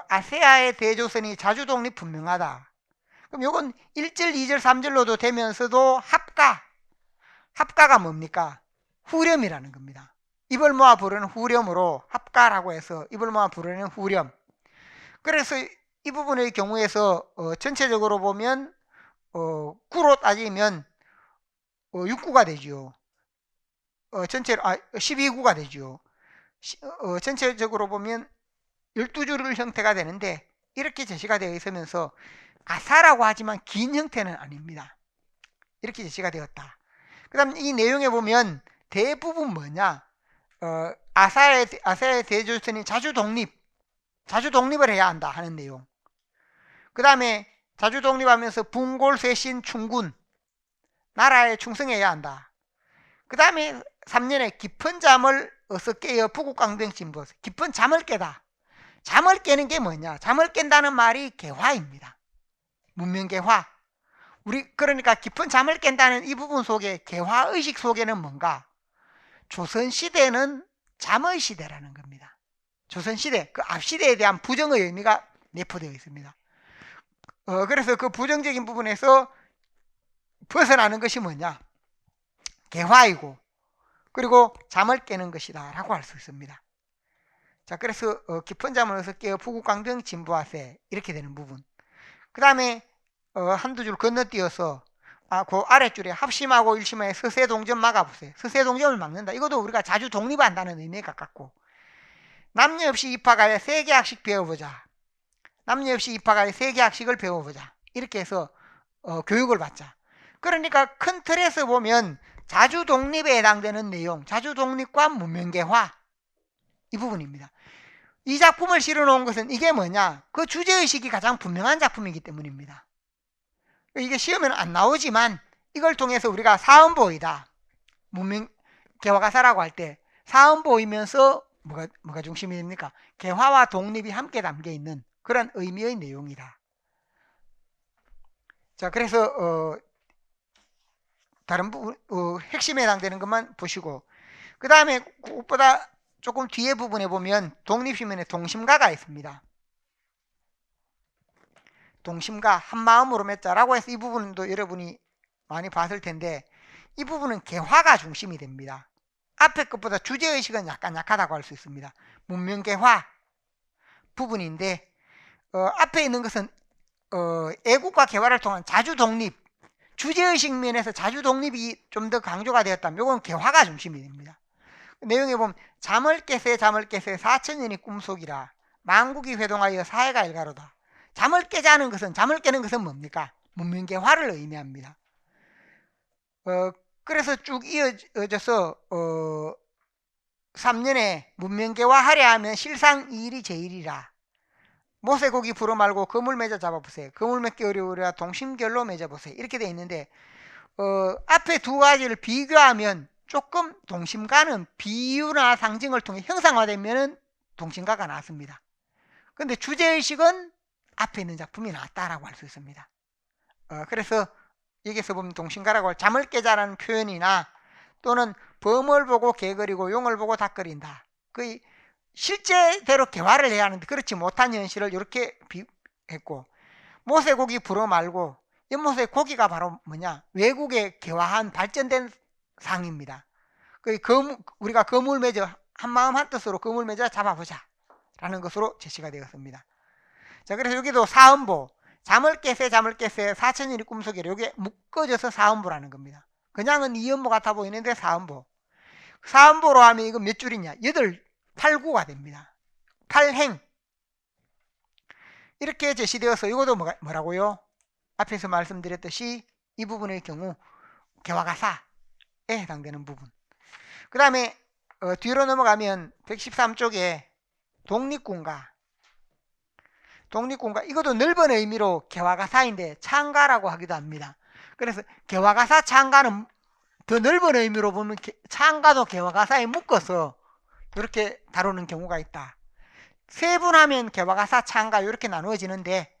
아세아의 대조선이 자주 독립 분명하다. 그럼 이건 1절, 2절, 3절로도 되면서도 합가가 뭡니까? 후렴이라는 겁니다. 입을 모아 부르는 후렴으로 합가라고 해서 입을 모아 부르는 후렴. 그래서 이 부분의 경우에서 전체적으로 보면 구로 따지면 6구가 되죠. 전체로 12구가 되죠. 전체적으로 보면 12줄 형태가 되는데, 이렇게 제시가 되어 있으면서 가사라고 하지만 긴 형태는 아닙니다. 이렇게 제시가 되었다. 그 다음 이 내용에 보면 대부분 뭐냐, 아사의 대조선이 자주 독립을 해야 한다 하는 내용. 그 다음에 자주 독립하면서 분골쇄신 충군, 나라에 충성해야 한다. 그 다음에 3년에 깊은 잠을 어서 깨어 부국강병 진부, 깊은 잠을 깨다. 잠을 깨는 게 뭐냐, 잠을 깬다는 말이 개화입니다. 문명개화. 그러니까 깊은 잠을 깬다는 이 부분 속에 개화의식 속에는 뭔가, 조선시대는 잠의 시대라는 겁니다. 조선시대, 그 앞시대에 대한 부정의 의미가 내포되어 있습니다. 그래서 그 부정적인 부분에서 벗어나는 것이 뭐냐, 개화이고, 그리고 잠을 깨는 것이다 라고 할 수 있습니다. 자, 그래서 깊은 잠을 어서 깨어 부국강병 진부하세, 이렇게 되는 부분. 그 다음에 한두 줄 건너뛰어서 그 아랫줄에 합심하고 일심하에 서세동점 막아보세요. 서세동점을 막는다. 이것도 우리가 자주 독립한다는 의미에 가깝고, 남녀 없이 입학하여 세계학식 배워보자. 남녀 없이 입학하여 세계학식을 배워보자. 이렇게 해서 교육을 받자. 그러니까 큰 틀에서 보면 자주 독립에 해당되는 내용, 자주 독립과 문명개화, 이 부분입니다. 이 작품을 실어 놓은 것은 이게 뭐냐? 그 주제의식이 가장 분명한 작품이기 때문입니다. 이게 시험에는 안 나오지만 이걸 통해서 우리가 사음보이다. 문명 개화가사라고 할 때 사음보이면서 뭐가 중심이 됩니까? 개화와 독립이 함께 담겨 있는 그런 의미의 내용이다. 자, 그래서 다른 부분 핵심에 해당되는 것만 보시고, 그 다음에 그것보다 조금 뒤에 부분에 보면 독립시면에 동심가가 있습니다. 동심가 한마음으로 맺자라고 해서 이 부분도 여러분이 많이 봤을 텐데, 이 부분은 개화가 중심이 됩니다. 앞에 것보다 주제의식은 약간 약하다고 할 수 있습니다. 문명개화 부분인데, 앞에 있는 것은 애국과 개화를 통한 자주독립, 주제의식 면에서 자주독립이 좀 더 강조가 되었다면 이건 개화가 중심이 됩니다. 내용에 보면 잠을 깨세 사천년이 꿈속이라 만국이 회동하여 사회가 일가로다. 잠을 깨는 것은 뭡니까? 문명개화를 의미합니다. 그래서 쭉 이어져서 3년에 문명개화하려 하면 실상 2일이 제일이라. 모세고기 불어 말고 그물 맺어 잡아보세요. 그물 맺기 어려우랴 동심결로 맺어보세요. 이렇게 돼 있는데 앞에 두 가지를 비교하면 조금 동심가는 비유나 상징을 통해 형상화되면 동심가가 나왔습니다. 근데 주제의식은 앞에 있는 작품이 낫다라고 할 수 있습니다. 그래서 여기서 보면 동심가라고 잠을 깨자라는 표현이나 또는 범을 보고 개거리고 용을 보고 닭거린다. 그 실제대로 개화를 해야 하는데 그렇지 못한 현실을 이렇게 했고, 모세고기 불어 말고 연못의 고기가 바로 뭐냐? 외국에 개화한 발전된 상입니다. 우리가 그물 맺어 한마음 한뜻으로 그물 맺어 잡아보자 라는 것으로 제시가 되었습니다. 자, 그래서 여기도 사음보, 잠을 깨세 사천년이 꿈속이라, 여기에 묶어져서 사음보라는 겁니다. 그냥은 이음보 같아 보이는데 사음보로 하면 이거 몇 줄이냐? 8, 9가 됩니다. 8행 이렇게 제시되어서 이것도 뭐라고요? 앞에서 말씀드렸듯이 이 부분의 경우 개화가사에 해당되는 부분. 그 다음에 뒤로 넘어가면 113쪽에 독립군가 이것도 넓은 의미로 개화가사인데 창가라고 하기도 합니다. 그래서 개화가사 창가는 더 넓은 의미로 보면 창가도 개화가사에 묶어서 이렇게 다루는 경우가 있다. 세분하면 개화가사 창가 이렇게 나누어지는데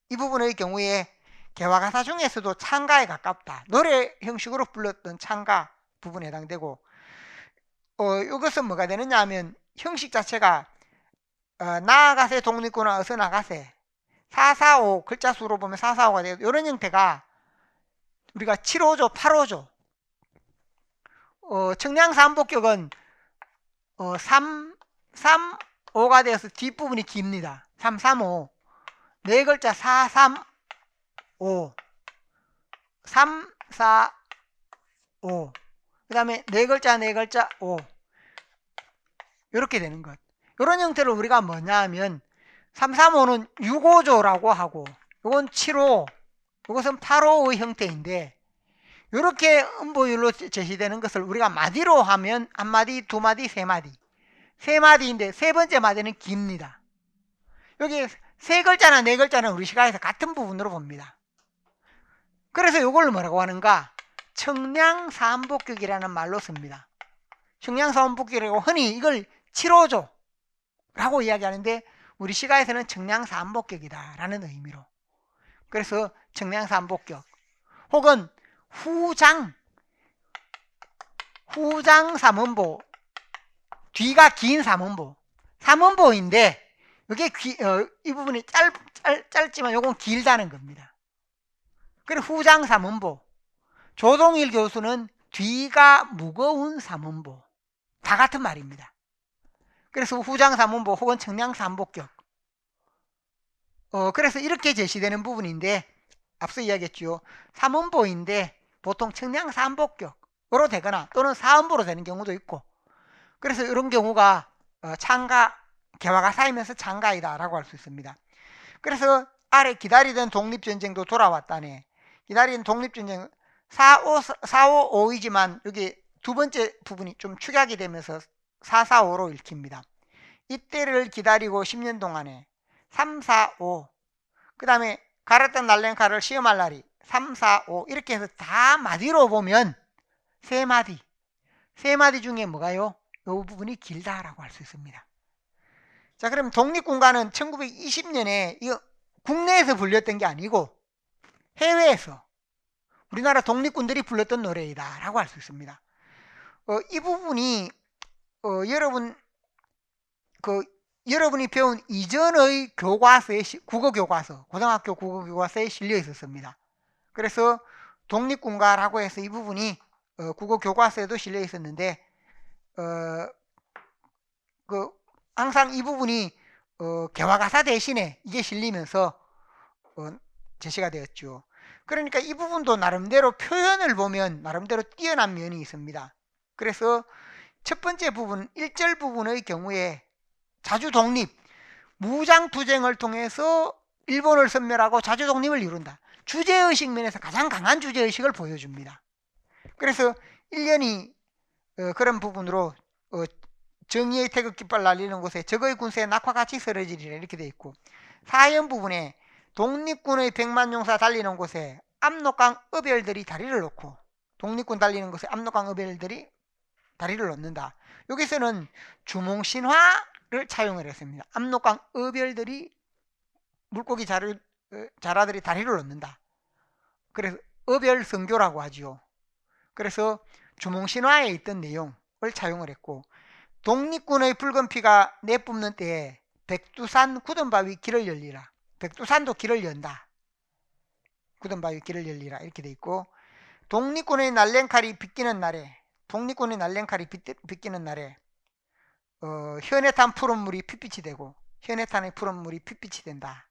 이 부분의 경우에 개화가사 중에서도 창가에 가깝다. 노래 형식으로 불렀던 창가 부분에 해당되고, 이것은 뭐가 되느냐 하면 형식 자체가 나아가세 독립구나 어서 나가세 445 글자 수로 보면 445가 되고, 이런 형태가 우리가 7호조 8호조 청량산복격은 335가 되어서 뒷부분이 깁니다. 335 네 글자 435 345 그 다음에 네 글자 5 이렇게 되는 것. 이런 형태를 우리가 뭐냐 하면 335는 6호조라고 하고 이건 7호, 이것은 8호의 형태인데, 이렇게 음보율로 제시되는 것을 우리가 마디로 하면 한 마디, 두 마디, 세 마디인데 세 번째 마디는 깁니다. 여기 세 글자나 네 글자는 우리 시각에서 같은 부분으로 봅니다. 그래서 이걸 뭐라고 하는가? 청량사음복격이라는 말로 씁니다. 청량사음복격이라고 흔히 이걸 7호조 라고 이야기하는데 우리 시가에서는 청량사음복격이다 라는 의미로, 그래서 청량사음복격 혹은 후장 삼음보, 뒤가 긴 삼음보인데 이게 이 부분이 짧지만 이건 길다는 겁니다. 그리고 후장 삼음보, 조동일 교수는 뒤가 무거운 삼음보, 다 같은 말입니다. 그래서 후장 삼음보 혹은 청량 삼복격, 그래서 이렇게 제시되는 부분인데, 앞서 이야기했죠. 삼음보인데 보통 청량 삼복격으로 되거나 또는 사음보로 되는 경우도 있고, 그래서 이런 경우가 창가, 개화가 쌓이면서 창가이다 라고 할 수 있습니다. 그래서 아래 기다리던 독립전쟁도 돌아왔다네. 기다리던 독립전쟁 455이지만 여기 두 번째 부분이 좀 축약이 되면서 445로 읽힙니다. 이때를 기다리고 10년 동안에 3, 4, 5 그 다음에 갈았던 날랭카를 시험할 날이 3, 4, 5 이렇게 해서 다 마디로 보면 세 마디 중에 뭐가요? 이 부분이 길다라고 할 수 있습니다. 자, 그럼 독립군가는 1920년에 이거 국내에서 불렸던 게 아니고 해외에서 우리나라 독립군들이 불렀던 노래이다 라고 할 수 있습니다. 이 부분이 여러분이 배운 이전의 교과서에 국어 교과서, 고등학교 국어 교과서에 실려 있었습니다. 그래서 독립군가라고 해서 이 부분이 국어 교과서에도 실려 있었는데 항상 이 부분이 개화가사 대신에 이게 실리면서 제시가 되었죠. 그러니까 이 부분도 나름대로 표현을 보면 나름대로 뛰어난 면이 있습니다. 그래서 첫 번째 부분 1절 부분의 경우에 자주 독립, 무장투쟁을 통해서 일본을 섬멸하고 자주 독립을 이룬다. 주제의식 면에서 가장 강한 주제의식을 보여줍니다. 그래서 1년이 그런 부분으로 정의의 태극 깃발 날리는 곳에 적의 군세에 낙화 같이 쓰러지리라 이렇게 되어 있고, 4연 부분에 독립군의 백만용사 달리는 곳에 압록강 어별들이 다리를 놓고, 독립군 달리는 곳에 압록강 어별들이 다리를 놓는다. 여기서는 주몽신화를 차용을 했습니다. 압록강 어별들이 물고기 자라들이 다리를 놓는다. 그래서 어별성교라고 하지요. 그래서 주몽신화에 있던 내용을 차용을 했고, 독립군의 붉은 피가 내뿜는 때에 백두산 굳은바위 길을 열리라. 백두산도 길을 연다. 굳은바위 길을 열리라 이렇게 돼 있고, 독립군의 날랭칼이 빗기는 날에 현해탄 푸른 물이 핏빛이 되고, 현해탄의 푸른 물이 핏빛이 된다.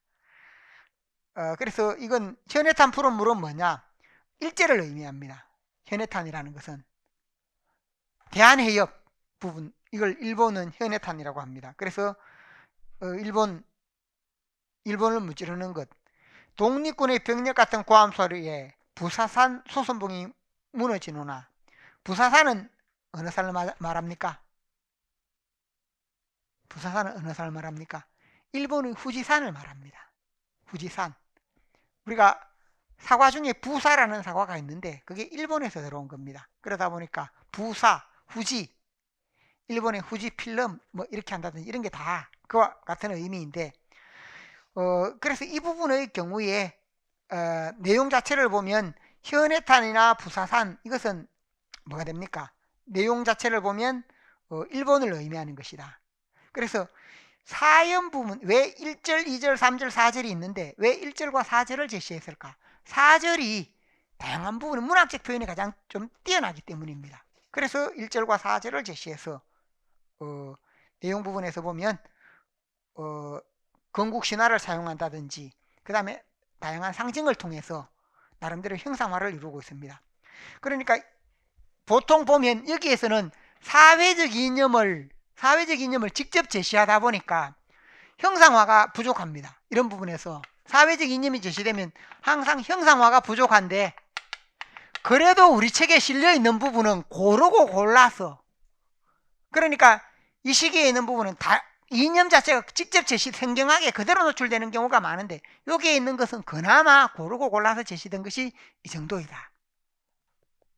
그래서 이건 현해탄 푸른 물은 뭐냐? 일제를 의미합니다. 현해탄이라는 것은 대한해협 부분, 이걸 일본은 현해탄이라고 합니다. 그래서 일본을 무찌르는 것, 독립군의 병력 같은 고함 소리에 부사산 소선봉이 무너지노나. 부사산은 어느 산을 말합니까? 부사산은 어느 산을 말합니까? 일본의 후지산을 말합니다. 후지산. 우리가 사과 중에 부사라는 사과가 있는데 그게 일본에서 들어온 겁니다. 그러다 보니까 부사, 후지, 일본의 후지 필름 뭐 이렇게 한다든지 이런 게 다 그와 같은 의미인데, 그래서 이 부분의 경우에 내용 자체를 보면 현해탄이나 부사산, 이것은 뭐가 됩니까? 내용 자체를 보면 일본을 의미하는 것이다. 그래서 4연 부분, 왜 1절, 2절, 3절, 4절이 있는데 왜 1절과 4절을 제시했을까? 4절이 다양한 부분, 문학적 표현이 가장 좀 뛰어나기 때문입니다. 그래서 1절과 4절을 제시해서 내용 부분에서 보면 건국신화를 사용한다든지, 그 다음에 다양한 상징을 통해서 나름대로 형상화를 이루고 있습니다. 그러니까 보통 보면 여기에서는 사회적 이념을 직접 제시하다 보니까 형상화가 부족합니다. 이런 부분에서 사회적 이념이 제시되면 항상 형상화가 부족한데, 그래도 우리 책에 실려 있는 부분은 고르고 골라서, 그러니까 이 시기에 있는 부분은 다 이념 자체가 직접 제시, 생경하게 그대로 노출되는 경우가 많은데, 여기에 있는 것은 그나마 고르고 골라서 제시된 것이 이 정도이다.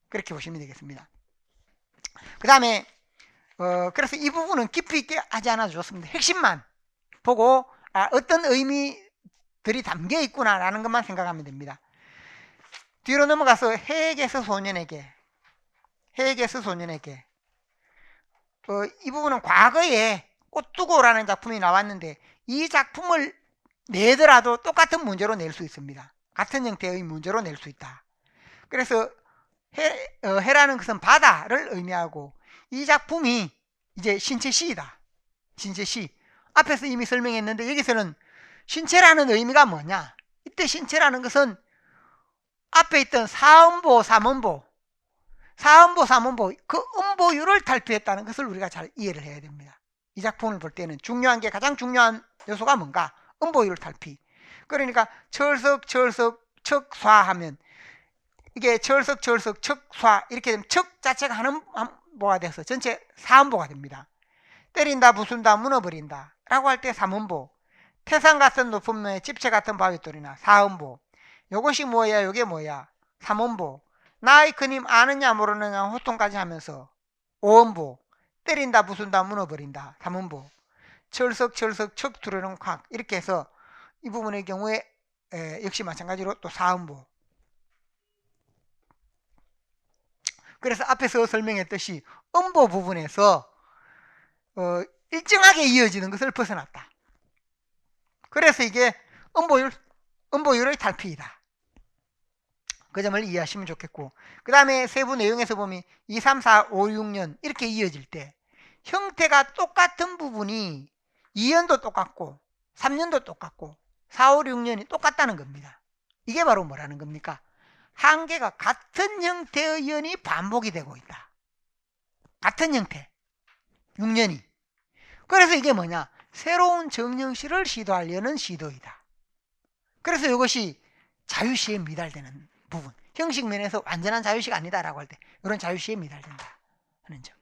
그렇게 보시면 되겠습니다. 그 다음에 그래서 이 부분은 깊이 있게 하지 않아도 좋습니다. 핵심만 보고 어떤 의미들이 담겨 있구나 라는 것만 생각하면 됩니다. 뒤로 넘어가서 해에게서 소년에게, 이 부분은 과거에 꽃두고라는 작품이 나왔는데, 이 작품을 내더라도 똑같은 문제로 낼 수 있습니다. 같은 형태의 문제로 낼 수 있다. 그래서 해라는 것은 바다를 의미하고, 이 작품이 이제 신체시이다. 신체시. 앞에서 이미 설명했는데 여기서는 신체라는 의미가 뭐냐? 이때 신체라는 것은 앞에 있던 사음보, 삼음보, 그 음보율을 탈피했다는 것을 우리가 잘 이해를 해야 됩니다. 이 작품을 볼 때는 가장 중요한 요소가 뭔가? 음보율 탈피. 그러니까 철석, 척쏴하면 이게 철석, 척, 쏴 이렇게 되면 척 자체가 한 음보가 돼서 전체 사음보가 됩니다. 때린다, 부순다, 무너버린다 라고 할 때 3음보. 태산 같은 높은 면에 집체 같은 바위돌이나 4음보. 요것이 뭐야, 요게 뭐야, 3음보. 나의 큰 힘 아느냐 모르느냐 호통까지 하면서 5음보. 때린다, 부순다, 무너버린다 3음보. 철석철석 척 두르는 콱. 이렇게 해서 이 부분의 경우에 역시 마찬가지로 또 4음보. 그래서 앞에서 설명했듯이 음보 부분에서 일정하게 이어지는 것을 벗어났다. 그래서 이게 음보율의 탈피이다. 그 점을 이해하시면 좋겠고, 그 다음에 세부 내용에서 보면 2, 3, 4, 5, 6년 이렇게 이어질 때 형태가 똑같은 부분이 2년도 똑같고 3년도 똑같고 4, 5, 6년이 똑같다는 겁니다. 이게 바로 뭐라는 겁니까? 한 개가 같은 형태의 연이 반복이 되고 있다. 같은 형태 6년이. 그래서 이게 뭐냐, 새로운 정령시를 시도하려는 시도이다. 그래서 이것이 자유시에 미달되는 부분, 형식 면에서 완전한 자유시가 아니다라고 할 때 이런 자유시에 미달된다 하는 점.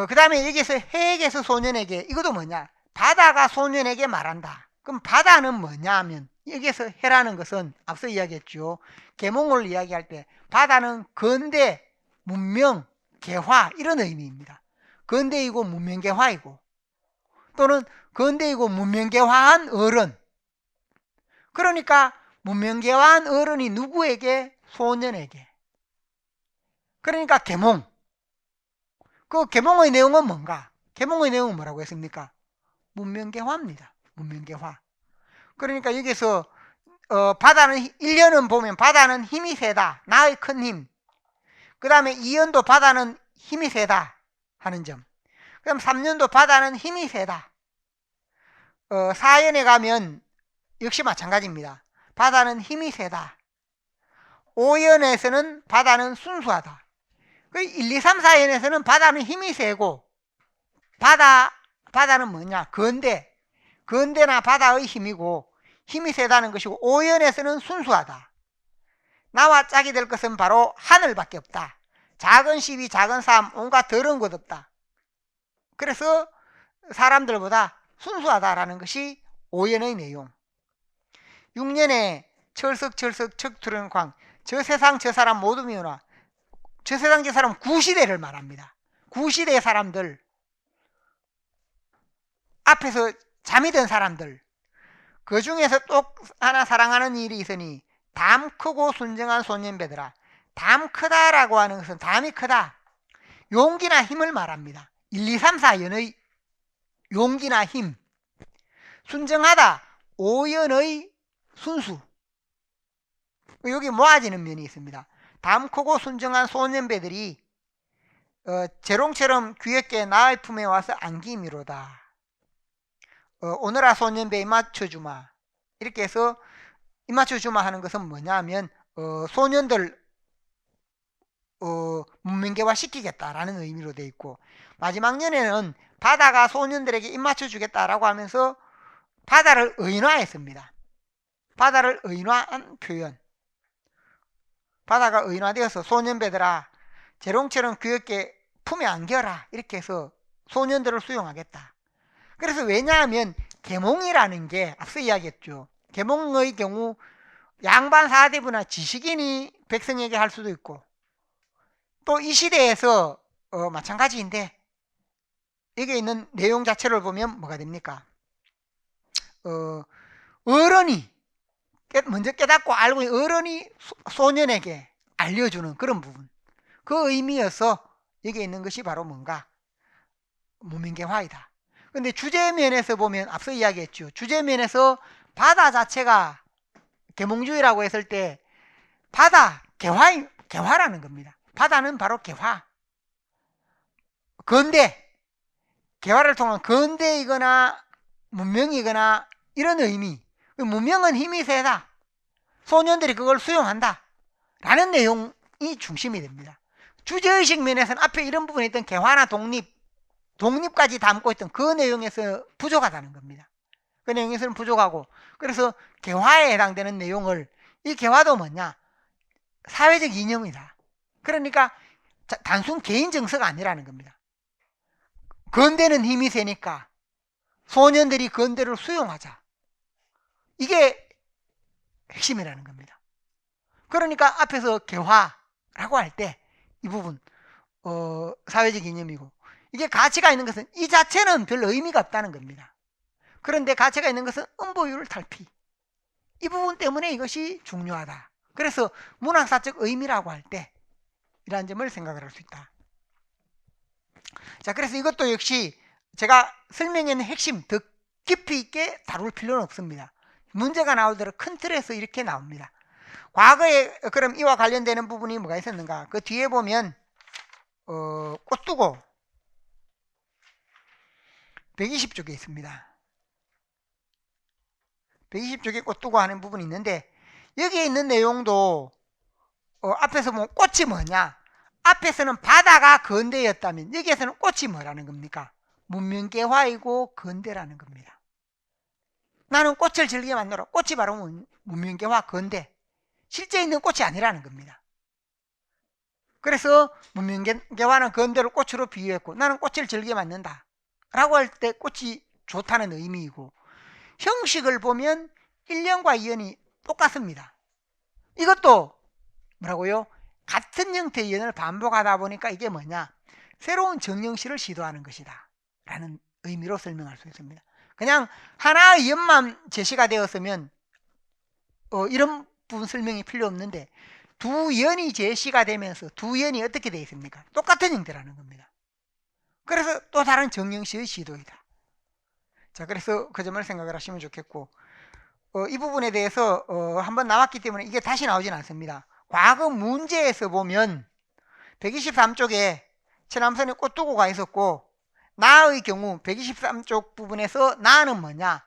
그 다음에 여기서 해에게서 소년에게, 이것도 뭐냐, 바다가 소년에게 말한다. 그럼 바다는 뭐냐 하면, 여기서 해라는 것은 앞서 이야기했죠. 계몽을 이야기할 때 바다는 근대, 문명, 개화 이런 의미입니다. 근대이고 문명개화이고, 또는 근대이고 문명개화한 어른. 그러니까 문명개화한 어른이 누구에게? 소년에게. 그러니까 계몽. 그 계몽의 내용은 뭔가? 계몽의 내용은 뭐라고 했습니까? 문명개화입니다. 문명개화. 그러니까 여기서 바다는 1년은 보면 바다는 힘이 세다. 나의 큰 힘. 그 다음에 2년도 바다는 힘이 세다 하는 점. 그럼 3년도 바다는 힘이 세다. 4년에 가면 역시 마찬가지입니다. 바다는 힘이 세다. 5년에서는 바다는 순수하다. 1, 2, 3, 4년에서는 바다는 힘이 세고, 바다는 뭐냐? 건대나 바다의 힘이고 힘이 세다는 것이고, 5년에서는 순수하다. 나와 짝이 될 것은 바로 하늘밖에 없다. 작은 시비, 작은 삶, 온갖 더러운 것 없다. 그래서 사람들보다 순수하다라는 것이 5년의 내용. 6년에 철석철석 척투르는 광. 저 세상 저 사람 모두 미워라. 저 세상 저 사람 구시대를 말합니다. 구시대의 사람들, 앞에서 잠이 든 사람들, 그 중에서 또 하나 사랑하는 일이 있으니 담 크고 순정한 소년배들아. 담 크다라고 하는 것은 담이 크다, 용기나 힘을 말합니다. 1, 2, 3, 4년의 용기나 힘. 순정하다, 5년의 순수. 여기 모아지는 면이 있습니다. 담 크고 순정한 소년배들이 재롱처럼 귀엽게 나의 품에 와서 안기미로다. 오너라 소년배 입맞춰주마. 이렇게 해서 입맞춰주마 하는 것은 뭐냐면 소년들 문명개화 시키겠다라는 의미로 되어 있고, 마지막 년에는 바다가 소년들에게 입맞춰주겠다라고 하면서 바다를 의인화했습니다. 바다를 의인화한 표현. 바다가 의인화되어서 소년배들아 재롱처럼 귀엽게 품에 안겨라. 이렇게 해서 소년들을 수용하겠다. 그래서 왜냐하면 계몽이라는 게 앞서 이야기했죠. 계몽의 경우 양반 사대부나 지식인이 백성에게 할 수도 있고, 또 이 시대에서 마찬가지인데, 여기 있는 내용 자체를 보면 뭐가 됩니까? 어른이 먼저 깨닫고 알고 있는 어른이 소년에게 알려주는 그런 부분, 그 의미여서 여기 있는 것이 바로 뭔가? 문명개화이다. 근데 주제면에서 보면 앞서 이야기했죠. 주제면에서 바다 자체가 계몽주의라고 했을 때 바다 개화라는 겁니다. 바다는 바로 개화, 근대, 개화를 통한 근대이거나 문명이거나 이런 의미. 문명은 힘이 세다, 소년들이 그걸 수용한다 라는 내용이 중심이 됩니다. 주제의식 면에서는 앞에 이런 부분에 있던 개화나 독립까지 담고 있던 그 내용에서 부족하다는 겁니다. 그 내용에서는 부족하고, 그래서 개화에 해당되는 내용을, 이 개화도 뭐냐? 사회적 이념이다. 그러니까 단순 개인 정서가 아니라는 겁니다. 건대는 힘이 세니까 소년들이 건대를 수용하자. 이게 핵심이라는 겁니다. 그러니까 앞에서 개화라고 할 때 이 부분 사회적 이념이고, 이게 가치가 있는 것은 이 자체는 별 의미가 없다는 겁니다. 그런데 가치가 있는 것은 음보율 탈피, 이 부분 때문에 이것이 중요하다. 그래서 문학사적 의미라고 할 때 이러한 점을 생각을 할 수 있다. 자, 그래서 이것도 역시 제가 설명했는 핵심 더 깊이 있게 다룰 필요는 없습니다. 문제가 나올 대로 큰 틀에서 이렇게 나옵니다. 과거에 그럼 이와 관련되는 부분이 뭐가 있었는가? 그 뒤에 보면 꽃두고 120쪽에 있습니다. 120쪽에 꽃두고 하는 부분이 있는데, 여기에 있는 내용도 앞에서 보면 꽃이 뭐냐? 앞에서는 바다가 건대였다면 여기에서는 꽃이 뭐라는 겁니까? 문명개화이고 건대라는 겁니다. 나는 꽃을 즐기게 만들어. 꽃이 바로 문명개화, 건대. 실제 있는 꽃이 아니라는 겁니다. 그래서 문명개화는 건대를 꽃으로 비유했고, 나는 꽃을 즐기게 만든다 라고 할 때 꽃이 좋다는 의미이고, 형식을 보면 1년과 2년이 똑같습니다. 이것도 뭐라고요? 같은 형태의 연을 반복하다 보니까 이게 뭐냐? 새로운 정형식을 시도하는 것이다 라는 의미로 설명할 수 있습니다. 그냥 하나의 연만 제시가 되었으면 이런 부분 설명이 필요 없는데, 두 연이 제시가 되면서 두 연이 어떻게 되어 있습니까? 똑같은 형태라는 겁니다. 그래서 또 다른 정형식의 시도이다. 자, 그래서 그 점을 생각을 하시면 좋겠고, 이 부분에 대해서 한번 나왔기 때문에 이게 다시 나오진 않습니다. 과거 문제에서 보면 123쪽에 최남선에 꽃두고가 있었고, 나의 경우 123쪽 부분에서 나는 뭐냐?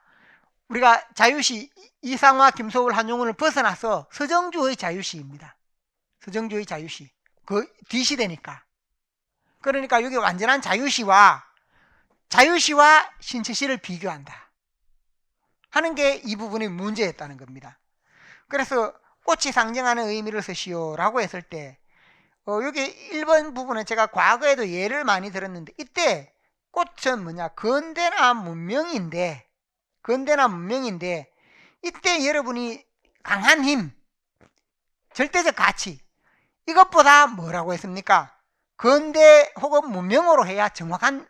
우리가 자유시 이상화, 김소월, 한용운을 벗어나서 서정주의 자유시입니다. 서정주의 자유시. 그 뒤시대니까. 그러니까 여기 완전한 자유시와 신체시를 비교한다 하는 게 이 부분의 문제였다는 겁니다. 그래서 꽃이 상징하는 의미를 쓰시오라고 했을 때 여기 1번 부분은 제가 과거에도 예를 많이 들었는데, 이때 꽃은 뭐냐? 건대나 문명인데 이때 여러분이 강한 힘, 절대적 가치, 이것보다 뭐라고 했습니까? 건대 혹은 문명으로 해야 정확한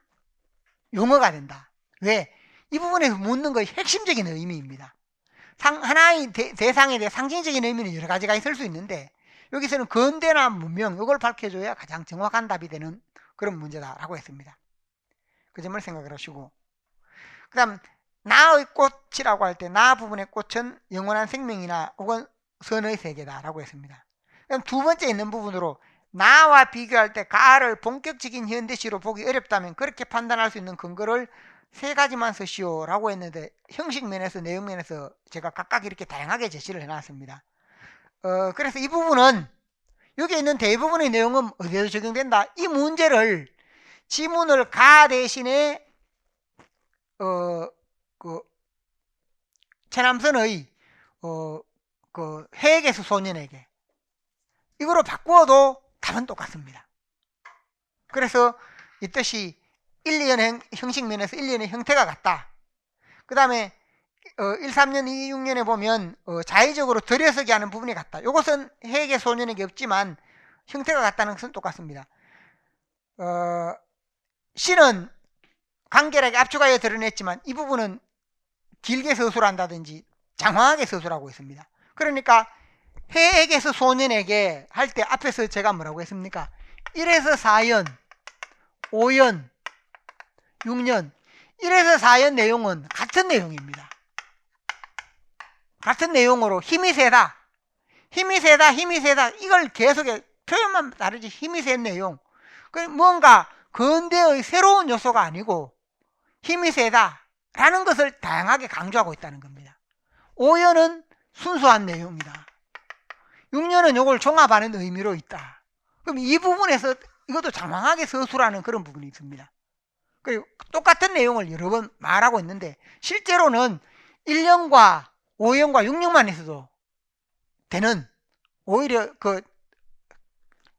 용어가 된다. 왜? 이 부분에서 묻는 것이 핵심적인 의미입니다. 하나의 대상에 대해 상징적인 의미는 여러 가지가 있을 수 있는데, 여기서는 건대나 문명, 이걸 밝혀줘야 가장 정확한 답이 되는 그런 문제다라고 했습니다. 그 점을 생각을 하시고, 그 다음 나의 꽃이라고 할 때 나 부분의 꽃은 영원한 생명이나 혹은 선의 세계다라고 했습니다. 그럼 두 번째 있는 부분으로 나와 비교할 때 가를 본격적인 현대시로 보기 어렵다면 그렇게 판단할 수 있는 근거를 세 가지만 쓰시오라고 했는데, 형식 면에서 내용 면에서 제가 각각 이렇게 다양하게 제시를 해놨습니다. 그래서 이 부분은 여기 있는 대부분의 내용은 어디에도 적용된다. 이 문제를 지문을 가 대신에 최남선의 해에게서 소년에게 이거로 바꾸어도 답은 똑같습니다. 그래서 이 뜻이 1, 2년 형식 면에서 1, 2년의 형태가 같다. 그 다음에 1, 3년, 2, 6년에 보면 자의적으로 들여서게 하는 부분이 같다. 이것은 해에게 소년에게 없지만 형태가 같다는 것은 똑같습니다. 시는 간결하게 압축하여 드러냈지만 이 부분은 길게 서술한다든지 장황하게 서술하고 있습니다. 그러니까 해에게서 소년에게 할 때 앞에서 제가 뭐라고 했습니까? 1에서 4연, 5연, 6년 1에서 4연 내용은 같은 내용입니다. 같은 내용으로 힘이 세다, 이걸 계속해 표현만 다르지 힘이 센 내용, 뭔가 근대의 새로운 요소가 아니고 힘이 세다라는 것을 다양하게 강조하고 있다는 겁니다. 5연은 순수한 내용이다. 6년은 이걸 종합하는 의미로 있다. 그럼 이 부분에서 이것도 장황하게 서술하는 그런 부분이 있습니다. 그리고 똑같은 내용을 여러 번 말하고 있는데 실제로는 1년과 5년과 6년만 있어도 되는, 오히려 그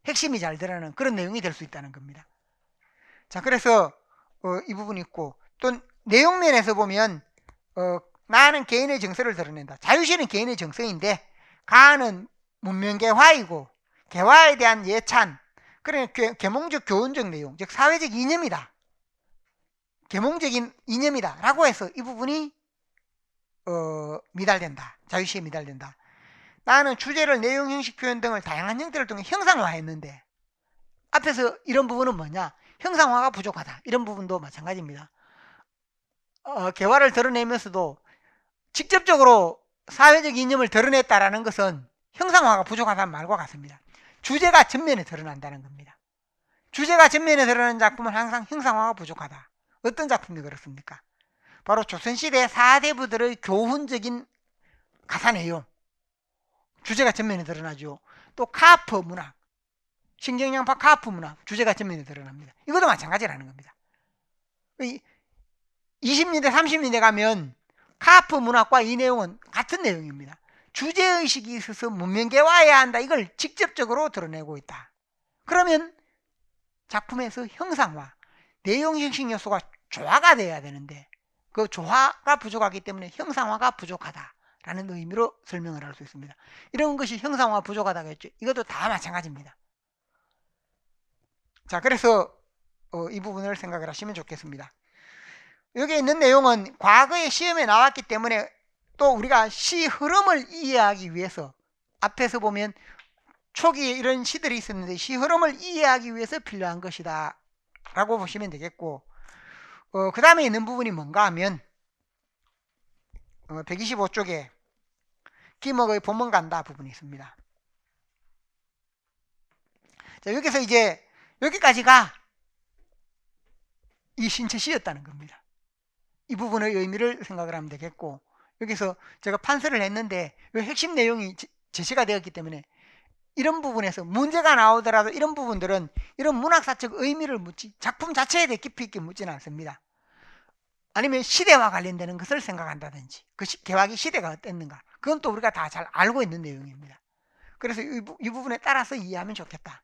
핵심이 잘 드러나는 그런 내용이 될 수 있다는 겁니다. 자, 그래서 이 부분이 있고, 또 내용면에서 보면 나는 개인의 정서를 드러낸다. 자유시는 개인의 정서인데 가는 문명개화이고 개화에 대한 예찬, 그러니까 계몽적 교훈적 내용, 즉 사회적 이념이다. 계몽적인 이념이다 라고 해서 이 부분이 미달된다. 자유시에 미달된다. 나는 주제를 내용, 형식, 표현 등을 다양한 형태를 통해 형상화했는데, 앞에서 이런 부분은 뭐냐? 형상화가 부족하다. 이런 부분도 마찬가지입니다. 개화를 드러내면서도 직접적으로 사회적 이념을 드러냈다라는 것은 형상화가 부족하다는 말과 같습니다. 주제가 전면에 드러난다는 겁니다. 주제가 전면에 드러나는 작품은 항상 형상화가 부족하다. 어떤 작품이 그렇습니까? 바로 조선시대 4대부들의 교훈적인 가사 내용, 주제가 전면에 드러나죠. 또 카프 문학, 신경양파 카프 문학, 주제가 전면에 드러납니다. 이것도 마찬가지라는 겁니다. 20년대 30년대 가면 카프 문학과 이 내용은 같은 내용입니다. 주제의식이 있어서 문명개화해야 한다. 이걸 직접적으로 드러내고 있다. 그러면 작품에서 형상화, 내용 형식 요소가 조화가 돼야 되는데 그 조화가 부족하기 때문에 형상화가 부족하다라는 의미로 설명을 할 수 있습니다. 이런 것이 형상화가 부족하다고 했죠. 이것도 다 마찬가지입니다. 자, 그래서 이 부분을 생각을 하시면 좋겠습니다. 여기 있는 내용은 과거에 시험에 나왔기 때문에 또 우리가 시 흐름을 이해하기 위해서 앞에서 보면 초기에 이런 시들이 있었는데 시 흐름을 이해하기 위해서 필요한 것이다 라고 보시면 되겠고, 그 다음에 있는 부분이 뭔가 하면 125쪽에 김옥의 봄은 간다 부분이 있습니다. 자, 여기서 이제 여기까지가 이 신체시였다는 겁니다. 이 부분의 의미를 생각을 하면 되겠고, 여기서 제가 판서를 했는데 이 핵심 내용이 제시가 되었기 때문에 이런 부분에서 문제가 나오더라도 이런 부분들은 이런 문학사적 의미를 묻지 작품 자체에 대해 깊이 있게 묻지는 않습니다. 아니면 시대와 관련되는 것을 생각한다든지 그 개화기 시대가 어땠는가, 그건 또 우리가 다 잘 알고 있는 내용입니다. 그래서 이 부분에 따라서 이해하면 좋겠다.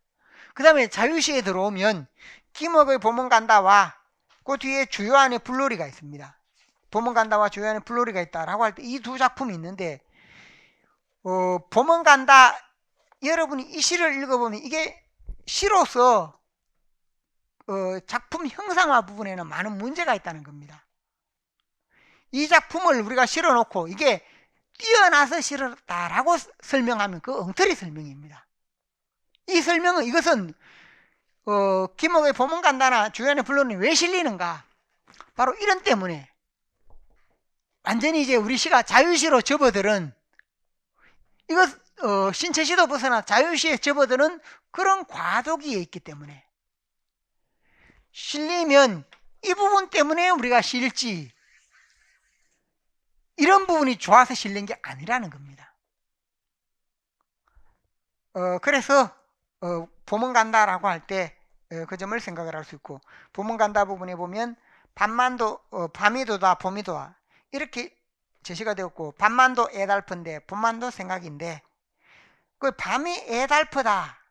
그 다음에 자유시에 들어오면 김옥의 봄은 간다와 그 뒤에 주요한의 불놀이가 있습니다. 봄은 간다와 주요한의 불놀이가 있다라고 할 때 이 두 작품이 있는데, 봄은 간다, 여러분이 이 시를 읽어보면 이게 시로서 작품 형상화 부분에는 많은 문제가 있다는 겁니다. 이 작품을 우리가 실어놓고 이게 뛰어나서 실었다라고 설명하면 그 엉터리 설명입니다. 이 설명은 이것은 김옥의 봄은 간다나 주연의 불론이 왜 실리는가, 바로 이런 때문에 완전히 이제 우리 시가 자유시로 접어들은, 이것 신체시도 벗어나 자유시에 접어드는 그런 과도기에 있기 때문에 실리면 이 부분 때문에 우리가 실지 이런 부분이 좋아서 실린 게 아니라는 겁니다. 그래서 봄은 간다라고 할 때 그 점을 생각을 할 수 있고, 봄은 간다 부분에 보면 밤만도 밤이 도다 봄이 도와 이렇게 제시가 되었고, 밤만도 애달픈데 봄만도 생각인데 그 밤이 애달프다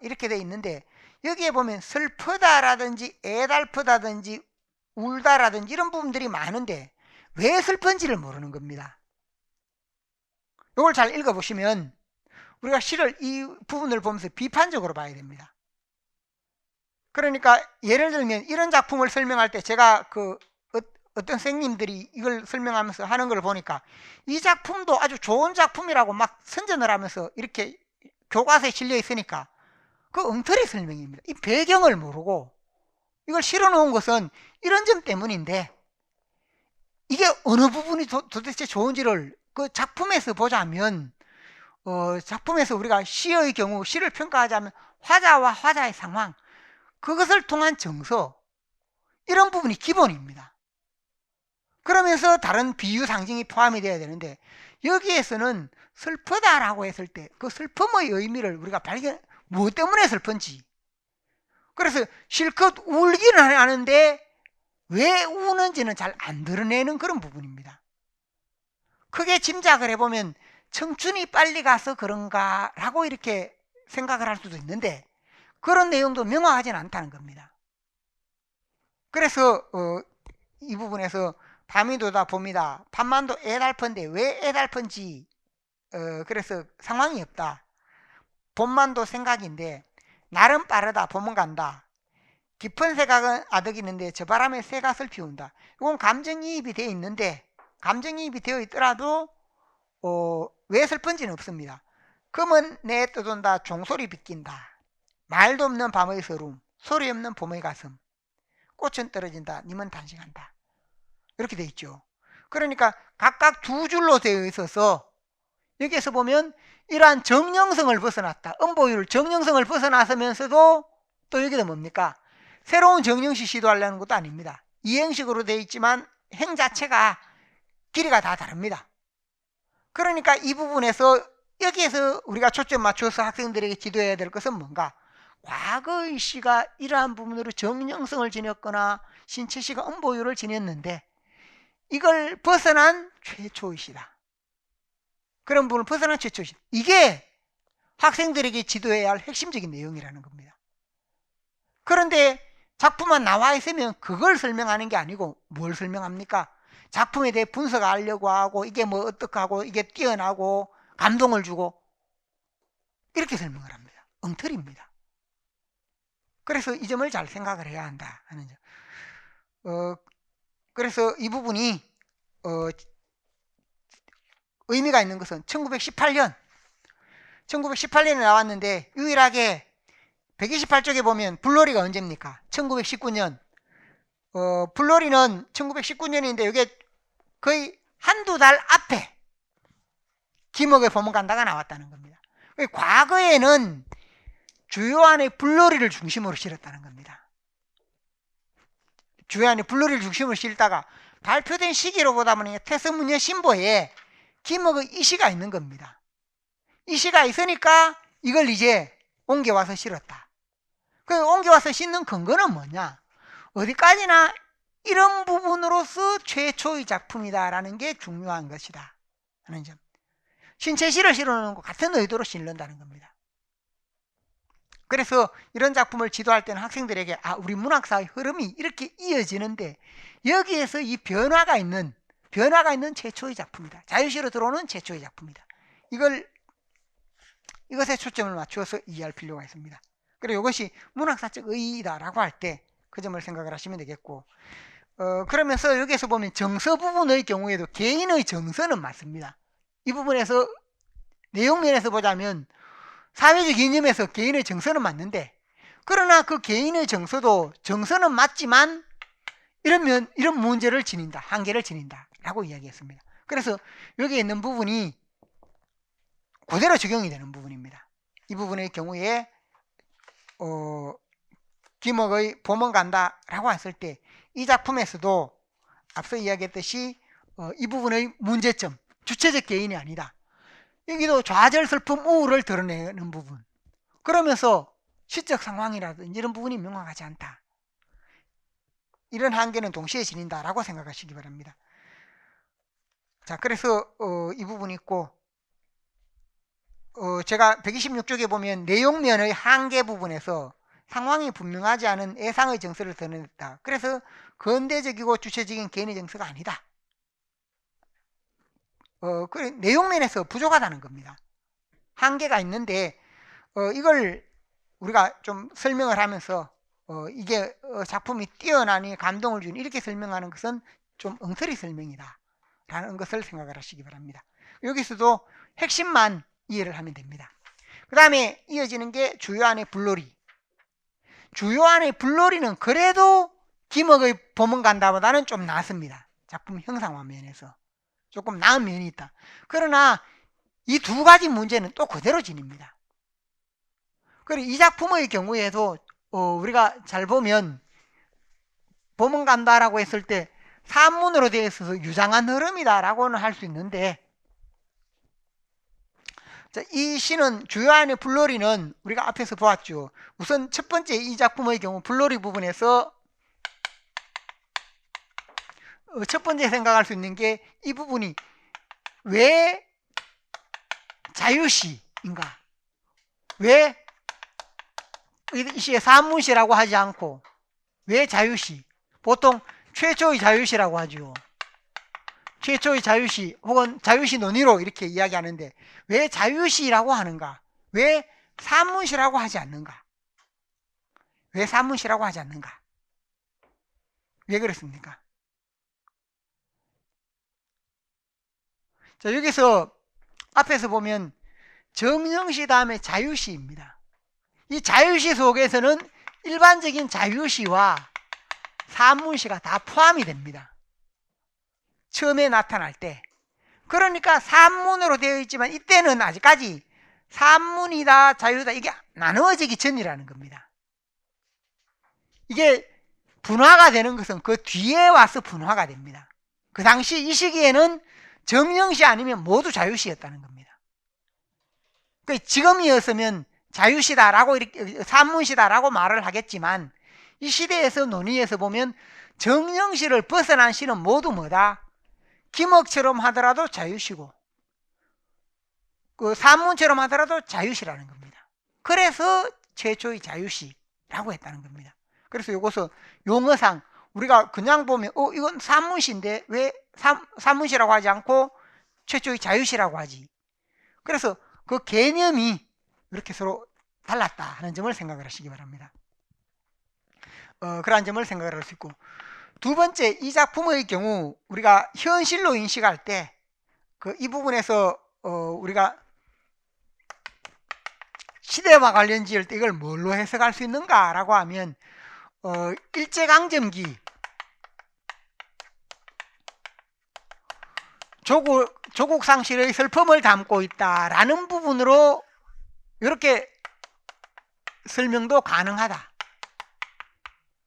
이렇게 돼 있는데, 여기에 보면 슬프다라든지 애달프다든지 울다라든지 이런 부분들이 많은데 왜 슬픈지를 모르는 겁니다. 이걸 잘 읽어보시면 우리가 시를 이 부분을 보면서 비판적으로 봐야 됩니다. 그러니까 예를 들면 이런 작품을 설명할 때 제가 어떤 선생님들이 이걸 설명하면서 하는 걸 보니까 이 작품도 아주 좋은 작품이라고 막 선전을 하면서 이렇게 교과서에 실려 있으니까 그 엉터리 설명입니다. 이 배경을 모르고 이걸 실어 놓은 것은 이런 점 때문인데 이게 어느 부분이 도대체 좋은지를 그 작품에서 보자면, 작품에서 우리가 시의 경우 시를 평가하자면 화자와 화자의 상황, 그것을 통한 정서, 이런 부분이 기본입니다. 그러면서 다른 비유 상징이 포함이 되어야 되는데 여기에서는 슬프다라고 했을 때 그 슬픔의 의미를 우리가 무엇 때문에 슬픈지, 그래서 실컷 울기는 하는데 왜 우는지는 잘 안 드러내는 그런 부분입니다. 크게 짐작을 해보면 청춘이 빨리 가서 그런가 라고 이렇게 생각을 할 수도 있는데 그런 내용도 명확하지는 않다는 겁니다. 그래서 이 부분에서 밤이도다 봄이다. 밤만도 애달픈데 왜 애달픈지 그래서 상황이 없다. 봄만도 생각인데 날은 빠르다. 봄은 간다. 깊은 생각은 아득이는데 저 바람에 새갓을 피운다. 이건 감정이입이 되어 있는데 감정이입이 되어 있더라도 왜 슬픈지는 없습니다. 금은 내 떠돈다. 종소리 빗긴다. 말도 없는 밤의 서름. 소리 없는 봄의 가슴. 꽃은 떨어진다. 님은 단식한다. 이렇게 되어 있죠. 그러니까 각각 두 줄로 되어 있어서 여기에서 보면 이러한 정형성을 벗어났다. 음보율 정형성을 벗어나서면서도 또 여기도 뭡니까? 새로운 정형식 시도하려는 것도 아닙니다. 이행식으로 되어 있지만 행 자체가 길이가 다 다릅니다. 그러니까 이 부분에서 여기에서 우리가 초점 맞춰서 학생들에게 지도해야 될 것은 뭔가? 과거의 시가 이러한 부분으로 정형성을 지녔거나 신체시가 음보율을 지녔는데 이걸 벗어난 최초의 시다. 그런 부분을 벗어난 최초의 시. 이게 학생들에게 지도해야 할 핵심적인 내용이라는 겁니다. 그런데 작품만 나와 있으면 그걸 설명하는 게 아니고 뭘 설명합니까? 작품에 대해 분석하려고 하고 이게 뭐 어떡하고 이게 뛰어나고 감동을 주고 이렇게 설명을 합니다. 엉터리입니다. 그래서 이 점을 잘 생각을 해야 한다 하는 점. 그래서 이 부분이 의미가 있는 것은 1918년에 나왔는데 유일하게 128쪽에 보면 불놀이가 언제입니까? 1919년. 불놀이는 1919년인데 이게 거의 한두 달 앞에 김옥의 봄간다가 나왔다는 겁니다. 과거에는 주요한의 불놀이를 중심으로 실었다는 겁니다. 주요한의 불놀이를 중심으로 실다가 발표된 시기로 보다 보니 태서문예 신보에 김옥의 이 시가 있는 겁니다. 이 시가 있으니까 이걸 이제 옮겨와서 실었다. 그 옮겨와서 싣는 근거는 뭐냐? 어디까지나 이런 부분으로서 최초의 작품이다라는 게 중요한 것이다 하는 점. 신체시를 실어놓는 것 같은 의도로 실는다는 겁니다. 그래서 이런 작품을 지도할 때는 학생들에게 우리 문학사의 흐름이 이렇게 이어지는데 여기에서 이 변화가 있는 최초의 작품이다. 자유시로 들어오는 최초의 작품이다. 이것에 초점을 맞추어서 이해할 필요가 있습니다. 그리고 이것이 문학사적 의의다라고 할 때 그 점을 생각을 하시면 되겠고, 그러면서 여기에서 보면 정서 부분의 경우에도 개인의 정서는 맞습니다. 이 부분에서 내용면에서 보자면 사회적 이념에서 개인의 정서는 맞는데, 그러나 그 개인의 정서는 맞지만 이런 문제를 지닌다, 한계를 지닌다라고 이야기했습니다. 그래서 여기에 있는 부분이 그대로 적용이 되는 부분입니다. 이 부분의 경우에 김옥의 봄은 간다라고 했을 때 이 작품에서도 앞서 이야기했듯이 이 부분의 문제점, 주체적 개인이 아니다. 여기도 좌절, 슬픔, 우울을 드러내는 부분. 그러면서 시적 상황이라든지 이런 부분이 명확하지 않다. 이런 한계는 동시에 지닌다라고 생각하시기 바랍니다. 자, 그래서 이 부분이 있고, 제가 126쪽에 보면 내용면의 한계 부분에서 상황이 분명하지 않은 애상의 정서를 드러냈다. 그래서 근대적이고 주체적인 개인의 정서가 아니다. 내용면에서 부족하다는 겁니다. 한계가 있는데 이걸 우리가 좀 설명을 하면서 이게 작품이 뛰어나니 감동을 주니 이렇게 설명하는 것은 좀 엉터리 설명이다 라는 것을 생각을 하시기 바랍니다. 여기서도 핵심만 이해를 하면 됩니다. 그 다음에 이어지는 게 주요한의 불놀이. 주요한의 불놀이는 그래도 김옥의 봄은 간다보다는 좀 낫습니다. 작품 형상화 면에서 조금 나은 면이 있다. 그러나 이 두 가지 문제는 또 그대로 지닙니다. 그리고 이 작품의 경우에도 우리가 잘 보면 봄은 간다라고 했을 때 산문으로 되어 있어서 유장한 흐름이다라고는 할 수 있는데, 자, 이 시는 주요한의 불놀이는 우리가 앞에서 보았죠. 우선 첫 번째 이 작품의 경우 불놀이 부분에서 첫 번째 생각할 수 있는 게 이 부분이 왜 자유시인가? 왜 이 시에 산문시라고 하지 않고 왜 자유시? 보통 최초의 자유시라고 하죠. 최초의 자유시 혹은 자유시 논의로 이렇게 이야기하는데 왜 자유시라고 하는가? 왜 산문시라고 하지 않는가? 왜 산문시라고 하지 않는가? 왜 그렇습니까? 자, 여기서 앞에서 보면 정령시 다음에 자유시입니다. 이 자유시 속에서는 일반적인 자유시와 산문시가 다 포함이 됩니다. 처음에 나타날 때. 그러니까 산문으로 되어 있지만 이때는 아직까지 산문이다 자유다 이게 나누어지기 전이라는 겁니다. 이게 분화가 되는 것은 그 뒤에 와서 분화가 됩니다. 그 당시 이 시기에는 정령시 아니면 모두 자유시였다는 겁니다. 그러니까 지금이었으면 자유시다라고 이렇게 산문시다라고 말을 하겠지만 이 시대에서 논의에서 보면 정령시를 벗어난 시는 모두 뭐다? 김억처럼 하더라도 자유시고 그 산문처럼 하더라도 자유시라는 겁니다. 그래서 최초의 자유시라고 했다는 겁니다. 그래서 이것은 용어상 우리가 그냥 보면 이건 산문시인데 왜 산문시라고 하지 않고 최초의 자유시라고 하지? 그래서 그 개념이 이렇게 서로 달랐다 하는 점을 생각을 하시기 바랍니다. 그러한 점을 생각을 할 수 있고, 두 번째, 이 작품의 경우 우리가 현실로 인식할 때 이 부분에서 우리가 시대와 관련 지을 때 이걸 뭘로 해석할 수 있는가라고 하면 일제강점기 조국 상실의 슬픔을 담고 있다라는 부분으로 이렇게 설명도 가능하다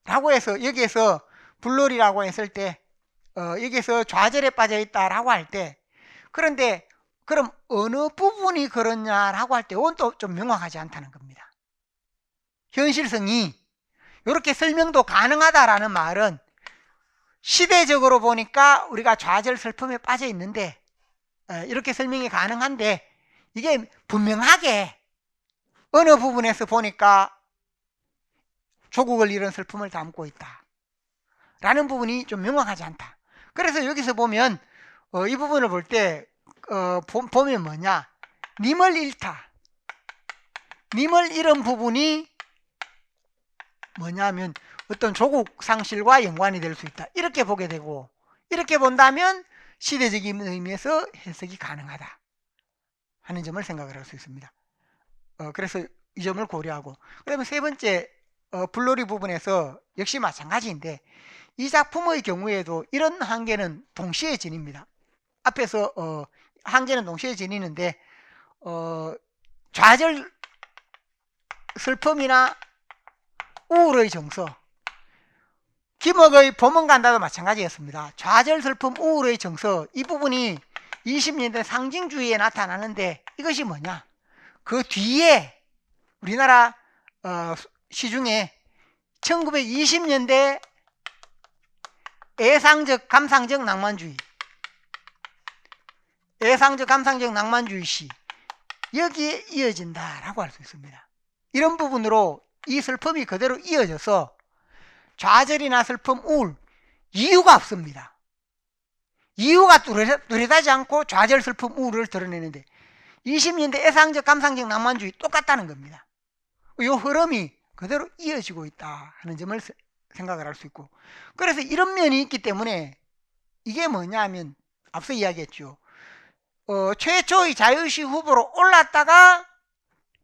라고 해서 여기에서 불놀이라고 했을 때 여기에서 좌절에 빠져 있다라고 할 때, 그런데 그럼 어느 부분이 그렇냐라고 할 때 그건 또 좀 명확하지 않다는 겁니다. 현실성이 이렇게 설명도 가능하다라는 말은 시대적으로 보니까 우리가 좌절 슬픔에 빠져 있는데 이렇게 설명이 가능한데 이게 분명하게 어느 부분에서 보니까 조국을 잃은 슬픔을 담고 있다 라는 부분이 좀 명확하지 않다. 그래서 여기서 보면 이 부분을 볼 때 보면 뭐냐, 님을 잃다, 님을 잃은 부분이 뭐냐면 어떤 조국 상실과 연관이 될 수 있다 이렇게 보게 되고, 이렇게 본다면 시대적인 의미에서 해석이 가능하다 하는 점을 생각을 할 수 있습니다. 그래서 이 점을 고려하고, 그 다음에 세 번째 불놀이 부분에서 역시 마찬가지인데 이 작품의 경우에도 이런 한계는 동시에 지닙니다. 앞에서 한계는 동시에 지니는데 좌절 슬픔이나 우울의 정서, 김억의 봄은 간다도 마찬가지였습니다. 좌절 슬픔 우울의 정서, 이 부분이 20년대 상징주의에 나타나는데 이것이 뭐냐, 그 뒤에 우리나라 시중에 1920년대 애상적 감상적 낭만주의, 애상적 감상적 낭만주의 시, 여기에 이어진다라고 할 수 있습니다. 이런 부분으로 이 슬픔이 그대로 이어져서 좌절이나 슬픔, 우울, 이유가 없습니다. 이유가 뚜렷하지 않고 좌절, 슬픔, 우울을 드러내는데 20년대 애상적 감상적 낭만주의 똑같다는 겁니다. 이 흐름이 그대로 이어지고 있다 하는 점을 생각을 할 수 있고, 그래서 이런 면이 있기 때문에 이게 뭐냐 하면 앞서 이야기했죠. 최초의 자유시 후보로 올랐다가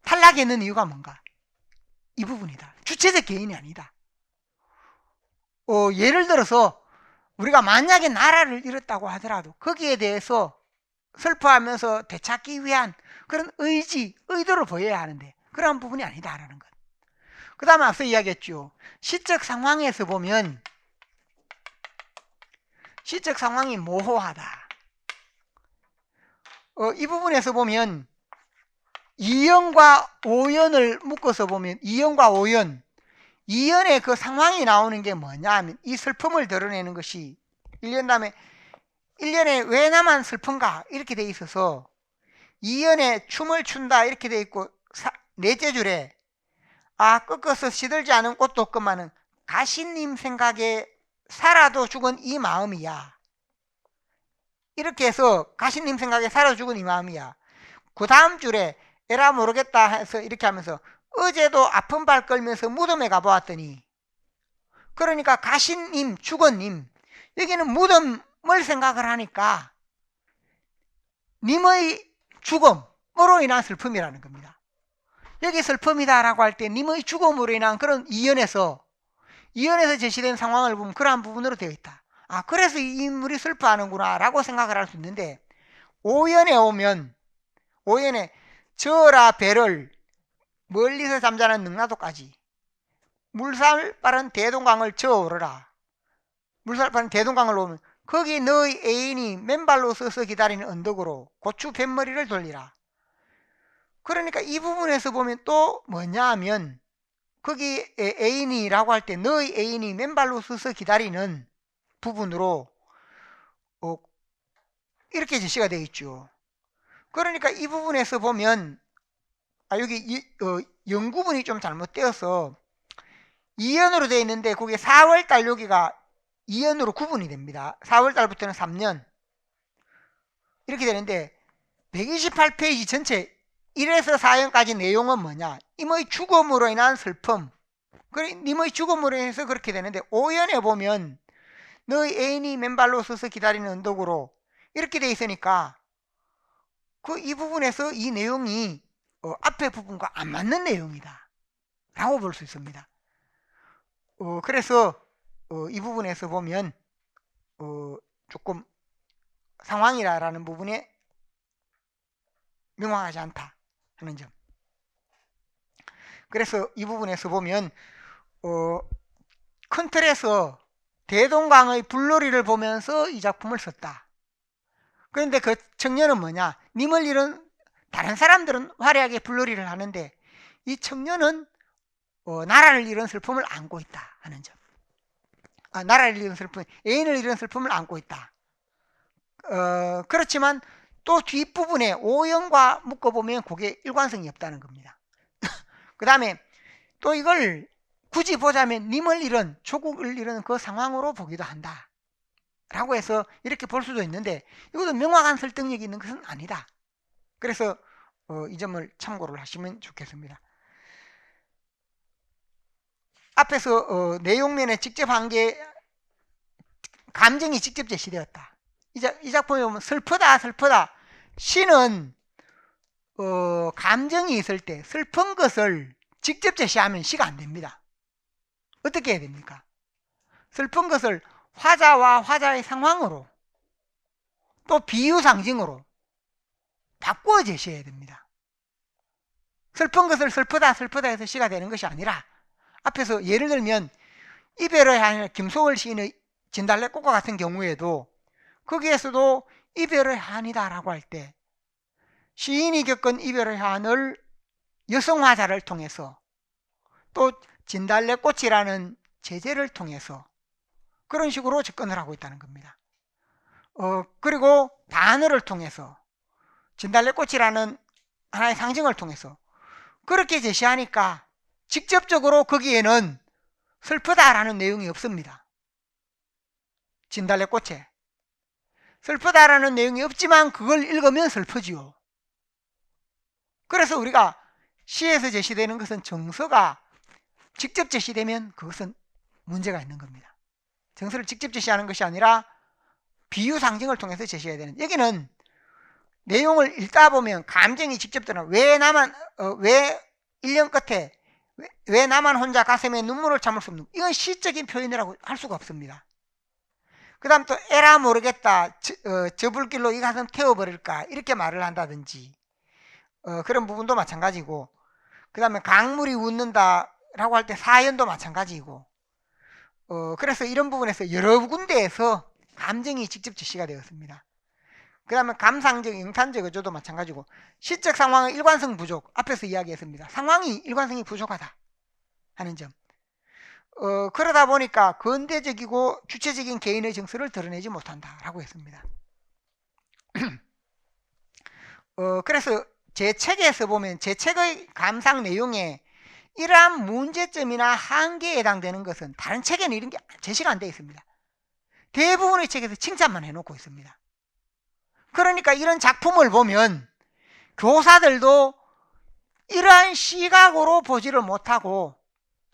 탈락했는 이유가 뭔가? 이 부분이다. 주체적 개인이 아니다. 예를 들어서 우리가 만약에 나라를 잃었다고 하더라도 거기에 대해서 슬퍼하면서 되찾기 위한 그런 의도를 보여야 하는데 그런 부분이 아니다라는 것. 그 다음에 앞서 이야기했죠. 시적 상황에서 보면 시적 상황이 모호하다. 이 부분에서 보면 이연과 오연을 묶어서 보면 이연과 오연, 이연의 그 상황이 나오는 게 뭐냐 하면 이 슬픔을 드러내는 것이 1년 다음에 1년에 왜 나만 슬픈가 이렇게 돼 있어서 이연에 춤을 춘다 이렇게 돼 있고 넷째 줄에 꺾어서 시들지 않은 꽃도 없건만은 가시님 생각에 살아도 죽은 이 마음이야. 이렇게 해서 가신님 생각에 살아 죽은 이 마음이야. 그 다음 줄에 에라 모르겠다 해서 이렇게 하면서 어제도 아픈 발 끌면서 무덤에 가보았더니, 그러니까 가신님, 죽은님, 여기는 무덤을 생각을 하니까 님의 죽음으로 인한 슬픔이라는 겁니다. 여기 슬픔이다라고 할 때 님의 죽음으로 인한 그런 이연에서 제시된 상황을 보면 그러한 부분으로 되어 있다. 아, 그래서 이 인물이 슬퍼하는구나 라고 생각을 할 수 있는데, 오연에 오면 오연에 저라 배를 멀리서 잠자는 능라도까지 물살 빠른 대동강을 저오르라. 물살 빠른 대동강을 오면 거기 너의 애인이 맨발로 서서 기다리는 언덕으로 고추 뱃머리를 돌리라. 그러니까 이 부분에서 보면 또 뭐냐 하면, 거기 애인이라고 할 때 너의 애인이 맨발로 서서 기다리는 부분으로 이렇게 제시가 되어 있죠. 그러니까 이 부분에서 보면 여기 영구분이 좀 잘못되어서 2연으로 되어 있는데 그게 4월달 여기가 2연으로 구분이 됩니다. 4월달부터는 3년 이렇게 되는데 128페이지 전체 1에서 4연까지 내용은 뭐냐? 님의 죽음으로 인한 슬픔. 님의 죽음으로 인해서 그렇게 되는데 5연에 보면 너의 애인이 맨발로 서서 기다리는 언덕으로 이렇게 돼 있으니까 이 부분에서 이 내용이 앞에 부분과 안 맞는 내용이다 라고 볼 수 있습니다. 그래서 이 부분에서 보면 조금 상황이라는 부분에 명확하지 않다 하는 점. 그래서 이 부분에서 보면 큰 틀에서 대동강의 불놀이를 보면서 이 작품을 썼다. 그런데 그 청년은 뭐냐? 님을 잃은 다른 사람들은 화려하게 불놀이를 하는데 이 청년은 나라를 잃은 슬픔을 안고 있다 하는 점. 나라를 잃은 슬픔, 애인을 잃은 슬픔을 안고 있다. 그렇지만 또 뒷부분에 오연과 묶어보면 그게 일관성이 없다는 겁니다. 그 다음에 또 이걸 굳이 보자면 님을 잃은, 조국을 잃은 그 상황으로 보기도 한다 라고 해서 이렇게 볼 수도 있는데, 이것도 명확한 설득력이 있는 것은 아니다. 그래서 이 점을 참고를 하시면 좋겠습니다. 앞에서 내용면에 직접 한 게 감정이 직접 제시되었다. 이 작품에 보면 슬프다. 시는 감정이 있을 때 슬픈 것을 직접 제시하면 시가 안 됩니다. 어떻게 해야 됩니까? 슬픈 것을 화자와 화자의 상황으로 또 비유 상징으로 바꾸어 제시해야 됩니다. 슬픈 것을 슬프다 해서 시가 되는 것이 아니라, 앞에서 예를 들면 이별의 한 김소월 시인의 진달래꽃과 같은 경우에도 거기에서도 이별의 한이다라고 할 때 시인이 겪은 이별의 한을 여성 화자를 통해서 또 진달래꽃이라는 제재를 통해서 그런 식으로 접근을 하고 있다는 겁니다. 그리고 단어를 통해서 진달래꽃이라는 하나의 상징을 통해서 그렇게 제시하니까 직접적으로 거기에는 슬프다라는 내용이 없습니다. 진달래꽃에 슬프다라는 내용이 없지만 그걸 읽으면 슬프지요. 그래서 우리가 시에서 제시되는 것은 정서가 직접 제시되면 그것은 문제가 있는 겁니다. 정서를 직접 제시하는 것이 아니라 비유 상징을 통해서 제시해야 되는, 여기는 내용을 읽다 보면 감정이 직접 드러나. 왜 1년 끝에 왜 나만 혼자 가슴에 눈물을 참을 수 없는, 이건 시적인 표현이라고 할 수가 없습니다. 그 다음 또 에라 모르겠다, 저 불길로 이 가슴 태워버릴까 이렇게 말을 한다든지 그런 부분도 마찬가지고, 그 다음에 강물이 웃는다 라고 할 때 사연도 마찬가지고, 그래서 이런 부분에서 여러 군데에서 감정이 직접 제시가 되었습니다. 그 다음에 감상적, 영탄적 어조도 마찬가지고, 시적 상황의 일관성 부족, 앞에서 이야기했습니다. 상황이 일관성이 부족하다 하는 점. 그러다 보니까 근대적이고 주체적인 개인의 정서를 드러내지 못한다라고 했습니다. 그래서 제 책에서 보면 제 책의 감상 내용에 이러한 문제점이나 한계에 해당되는 것은 다른 책에는 이런 게 제시가 안 되어 있습니다. 대부분의 책에서 칭찬만 해놓고 있습니다. 그러니까 이런 작품을 보면 교사들도 이러한 시각으로 보지를 못하고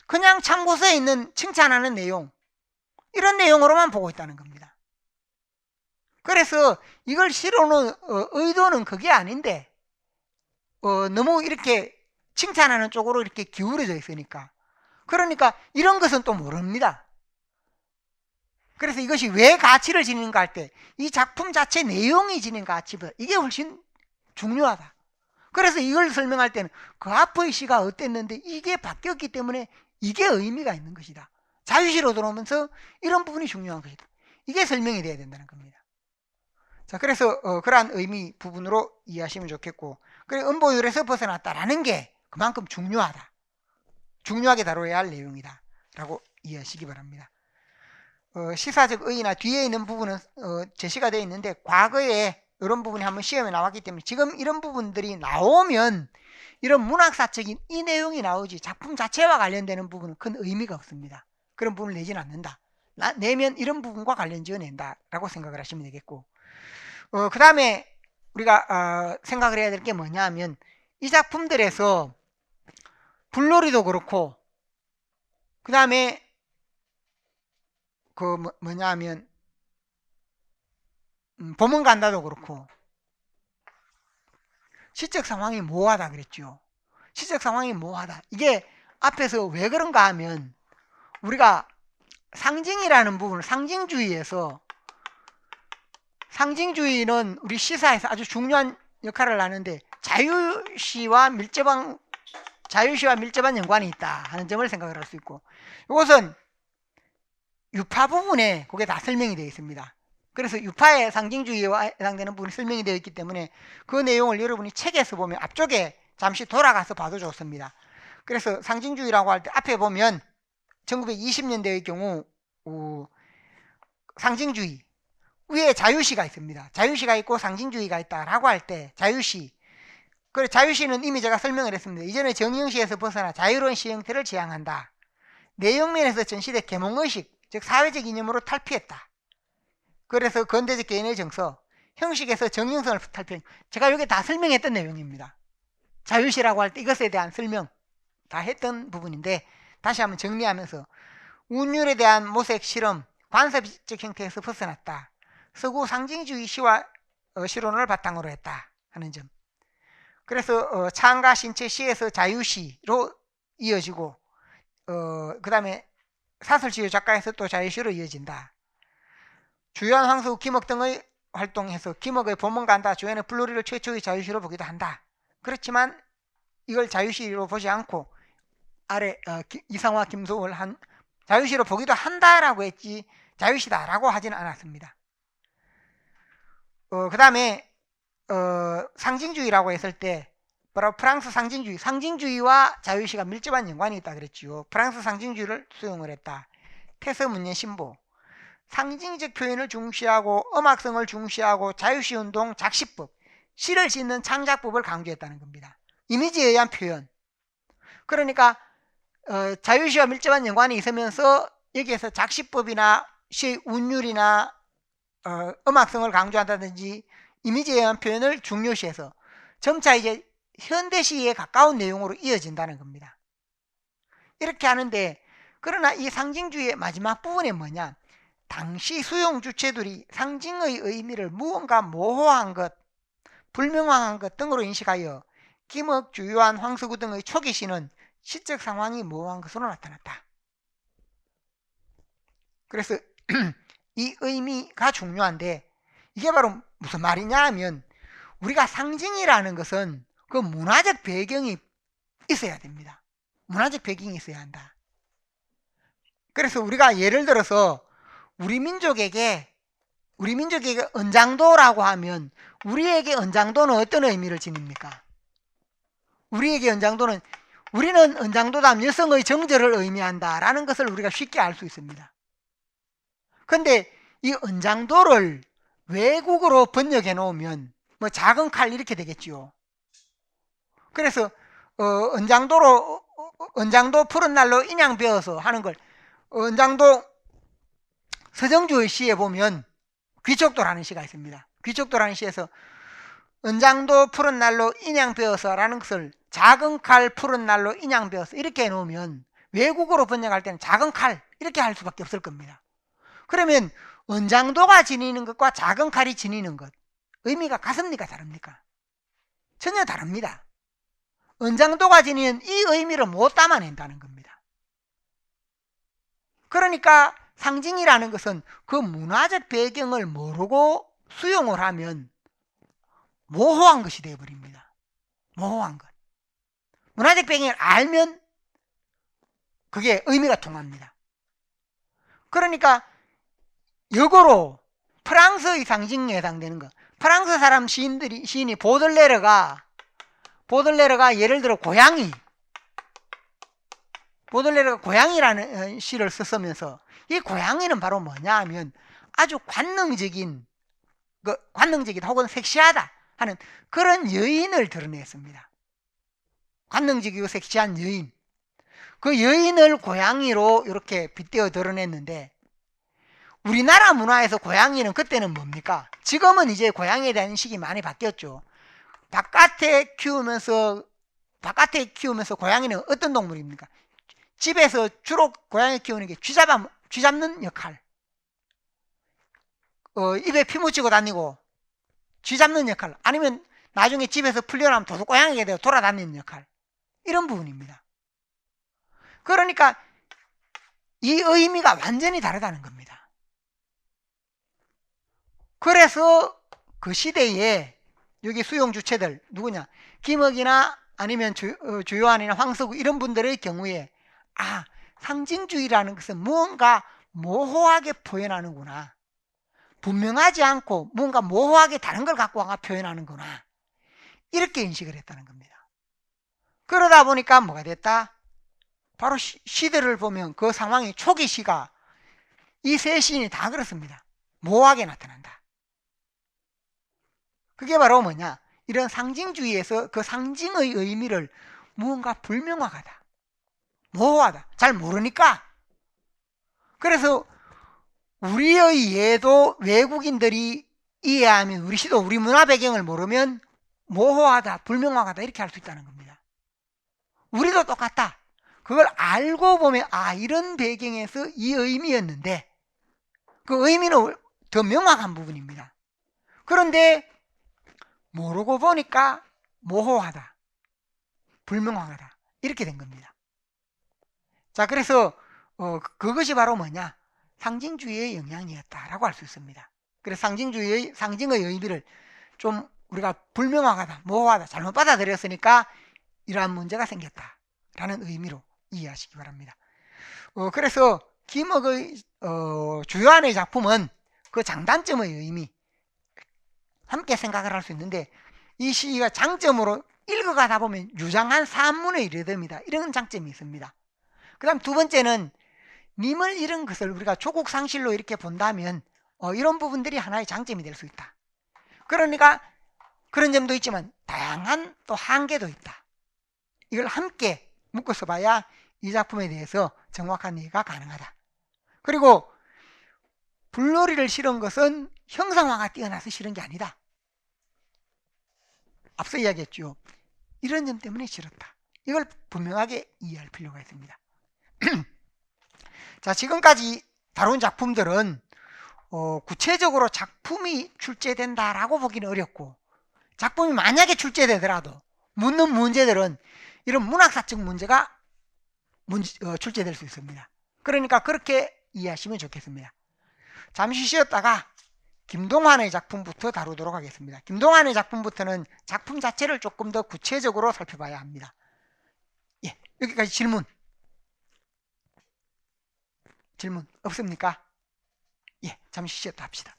그냥 참고서에 있는 칭찬하는 내용, 이런 내용으로만 보고 있다는 겁니다. 그래서 이걸 실어놓은 의도는 그게 아닌데 너무 이렇게 칭찬하는 쪽으로 이렇게 기울어져 있으니까, 그러니까 이런 것은 또 모릅니다. 그래서 이것이 왜 가치를 지니는가 할 때 이 작품 자체 내용이 지닌 가치보다 이게 훨씬 중요하다. 그래서 이걸 설명할 때는 그 앞의 시가 어땠는데 이게 바뀌었기 때문에 이게 의미가 있는 것이다. 자유시로 들어오면서 이런 부분이 중요한 것이다. 이게 설명이 돼야 된다는 겁니다. 자, 그래서 그러한 의미 부분으로 이해하시면 좋겠고, 그래 음보율에서 벗어났다라는 게 그만큼 중요하다. 중요하게 다뤄야 할 내용이다 라고 이해하시기 바랍니다. 시사적 의의나 뒤에 있는 부분은 제시가 되어 있는데 과거에 이런 부분이 한번 시험에 나왔기 때문에 지금 이런 부분들이 나오면 이런 문학사적인 이 내용이 나오지 작품 자체와 관련되는 부분은 큰 의미가 없습니다. 그런 부분을 내지는 않는다. 내면 이런 부분과 관련 지어낸다 라고 생각을 하시면 되겠고, 그 다음에 우리가 생각을 해야 될 게 뭐냐 하면 이 작품들에서 불놀이도 그렇고 그 다음에 뭐냐 하면 범은 간다도 그렇고 시적 상황이 모호하다 그랬죠. 시적 상황이 모호하다. 이게 앞에서 왜 그런가 하면 우리가 상징이라는 부분을 상징주의에서, 상징주의는 우리 시사에서 아주 중요한 역할을 하는데 자유시와 밀접한 연관이 있다 하는 점을 생각을 할 수 있고, 이것은 유파 부분에 그게 다 설명이 되어 있습니다. 그래서 유파의 상징주의와 해당되는 부분이 설명이 되어 있기 때문에 그 내용을 여러분이 책에서 보면 앞쪽에 잠시 돌아가서 봐도 좋습니다. 그래서 상징주의라고 할 때 앞에 보면 1920년대의 경우 상징주의 위에 자유시가 있습니다. 자유시가 있고 상징주의가 있다라고 할 때 자유시, 그래 자유시는 이미 제가 설명을 했습니다. 이전에 정형시에서 벗어나 자유로운 시 형태를 지향한다. 내용면에서 전시된 계몽의식, 즉 사회적 이념으로 탈피했다. 그래서 근대적 개인의 정서, 형식에서 정형성을 탈피한, 제가 여기 다 설명했던 내용입니다. 자유시라고 할 때 이것에 대한 설명 다 했던 부분인데 다시 한번 정리하면서 운율에 대한 모색 실험, 관습적 형태에서 벗어났다. 서구 상징주의 시와 실론을 바탕으로 했다 하는 점. 그래서 창가 신체 시에서 자유시로 이어지고 그 다음에 사설시의 작가에서 또 자유시로 이어진다. 주연 황수 김억 등의 활동해서 김억의 범은 간다, 주연의 불놀이를 최초의 자유시로 보기도 한다. 그렇지만 이걸 자유시로 보지 않고 아래 이상화 김소월 한 자유시로 보기도 한다라고 했지 자유시다라고 하지는 않았습니다. 그 다음에 상징주의라고 했을 때 바로 프랑스 상징주의와 자유시가 밀접한 연관이 있다 그랬지요. 프랑스 상징주의를 수용을 했다. 테스 문예 신보, 상징적 표현을 중시하고 음악성을 중시하고 자유시운동, 작시법, 시를 짓는 창작법을 강조했다는 겁니다. 이미지에 의한 표현. 그러니까 자유시와 밀접한 연관이 있으면서 여기에서 작시법이나 시의 운율이나 음악성을 강조한다든지 이미지에 의한 표현을 중요시해서 점차 이제 현대시에 가까운 내용으로 이어진다는 겁니다. 이렇게 하는데, 그러나 이 상징주의의 마지막 부분에 뭐냐, 당시 수용 주체들이 상징의 의미를 무언가 모호한 것, 불명확한 것 등으로 인식하여 김억, 주요한, 황석우 등의 초기 시는 시적 상황이 모호한 것으로 나타났다. 그래서 이 의미가 중요한데 이게 바로 무슨 말이냐 하면 우리가 상징이라는 것은 그 문화적 배경이 있어야 됩니다. 문화적 배경이 있어야 한다. 그래서 우리가 예를 들어서 우리 민족에게 은장도라고 하면 우리에게 은장도는 어떤 의미를 지닙니까? 우리에게 은장도는, 우리는 은장도다 여성의 정절을 의미한다라는 것을 우리가 쉽게 알 수 있습니다. 근데 이 은장도를 외국어로 번역해 놓으면 뭐 작은 칼 이렇게 되겠지요. 그래서 은장도 푸른 날로 인양 베어서 하는 걸 은장도 서정주의 시에 보면 귀족도라는 시가 있습니다. 귀족도라는 시에서 은장도 푸른 날로 인양 베어서 라는 것을 작은 칼 푸른 날로 인양 베어서 이렇게 해놓으면 외국어로 번역할 때는 작은 칼 이렇게 할 수밖에 없을 겁니다. 그러면 은장도가 지니는 것과 작은 칼이 지니는 것 의미가 같습니까? 다릅니까? 전혀 다릅니다. 은장도가 지니는 이 의미를 못 담아낸다는 겁니다. 그러니까 상징이라는 것은 그 문화적 배경을 모르고 수용을 하면 모호한 것이 되어버립니다. 모호한 것. 문화적 배경을 알면 그게 의미가 통합니다. 그러니까 역으로 프랑스의 상징에 해당되는 것. 프랑스 사람 시인이 보들레르가 예를 들어 보들레르가 고양이라는 시를 썼으면서 이 고양이는 바로 뭐냐 하면 아주 관능적이다 혹은 섹시하다 하는 그런 여인을 드러냈습니다. 관능적이고 섹시한 여인. 그 여인을 고양이로 이렇게 빗대어 드러냈는데 우리나라 문화에서 고양이는 그때는 뭡니까? 지금은 이제 고양이에 대한 인식이 많이 바뀌었죠. 바깥에 키우면서 고양이는 어떤 동물입니까? 집에서 주로 고양이 키우는 게 쥐 잡는 역할. 입에 피 묻히고 다니고 쥐 잡는 역할. 아니면 나중에 집에서 풀려나면 도둑고양이가 되어 돌아다니는 역할. 이런 부분입니다. 그러니까 이 의미가 완전히 다르다는 겁니다. 그래서 그 시대에 여기 수용 주체들 누구냐? 김억이나 아니면 주요한이나 황석우 이런 분들의 경우에 상징주의라는 것은 무언가 모호하게 표현하는구나. 분명하지 않고 뭔가 모호하게 다른 걸 갖고 와가 표현하는구나. 이렇게 인식을 했다는 겁니다. 그러다 보니까 뭐가 됐다? 바로 시들을 보면 그 상황이 초기 시가 이 세 시인이 다 그렇습니다. 모호하게 나타난다. 그게 바로 뭐냐? 이런 상징주의에서 그 상징의 의미를 무언가 불명확하다. 모호하다. 잘 모르니까. 그래서 우리의 예도 외국인들이 이해하면 우리 시도 우리 문화 배경을 모르면 모호하다, 불명확하다 이렇게 할 수 있다는 겁니다. 우리도 똑같다. 그걸 알고 보면 이런 배경에서 이 의미였는데 그 의미는 더 명확한 부분입니다. 그런데 모르고 보니까 모호하다, 불명확하다 이렇게 된 겁니다. 자, 그래서 그것이 바로 뭐냐? 상징주의의 영향이었다라고 할 수 있습니다. 그래서 상징의 의미를 좀 우리가 불명확하다, 모호하다, 잘못 받아들였으니까 이러한 문제가 생겼다라는 의미로 이해하시기 바랍니다. 그래서 김억의 주요한의 작품은 그 장단점의 의미 함께 생각을 할 수 있는데 이 시가 장점으로 읽어가다 보면 유장한 산문에 이르됩니다. 이런 장점이 있습니다. 그 다음 두 번째는 님을 잃은 것을 우리가 조국 상실로 이렇게 본다면 이런 부분들이 하나의 장점이 될 수 있다. 그러니까 그런 점도 있지만 다양한 또 한계도 있다. 이걸 함께 묶어서 봐야 이 작품에 대해서 정확한 이해가 가능하다. 그리고 불놀이를 실은 것은 형상화가 뛰어나서 실은 게 아니다. 앞서 이야기했죠. 이런 점 때문에 싫었다. 이걸 분명하게 이해할 필요가 있습니다. 자, 지금까지 다룬 작품들은 구체적으로 작품이 출제된다라고 보기는 어렵고 작품이 만약에 출제되더라도 묻는 문제들은 이런 문학사적 문제가 출제될 수 있습니다. 그러니까 그렇게 이해하시면 좋겠습니다. 잠시 쉬었다가 김동환의 작품부터 다루도록 하겠습니다. 김동환의 작품부터는 작품 자체를 조금 더 구체적으로 살펴봐야 합니다. 예, 여기까지 질문 없습니까? 예, 잠시 쉬었다 합시다.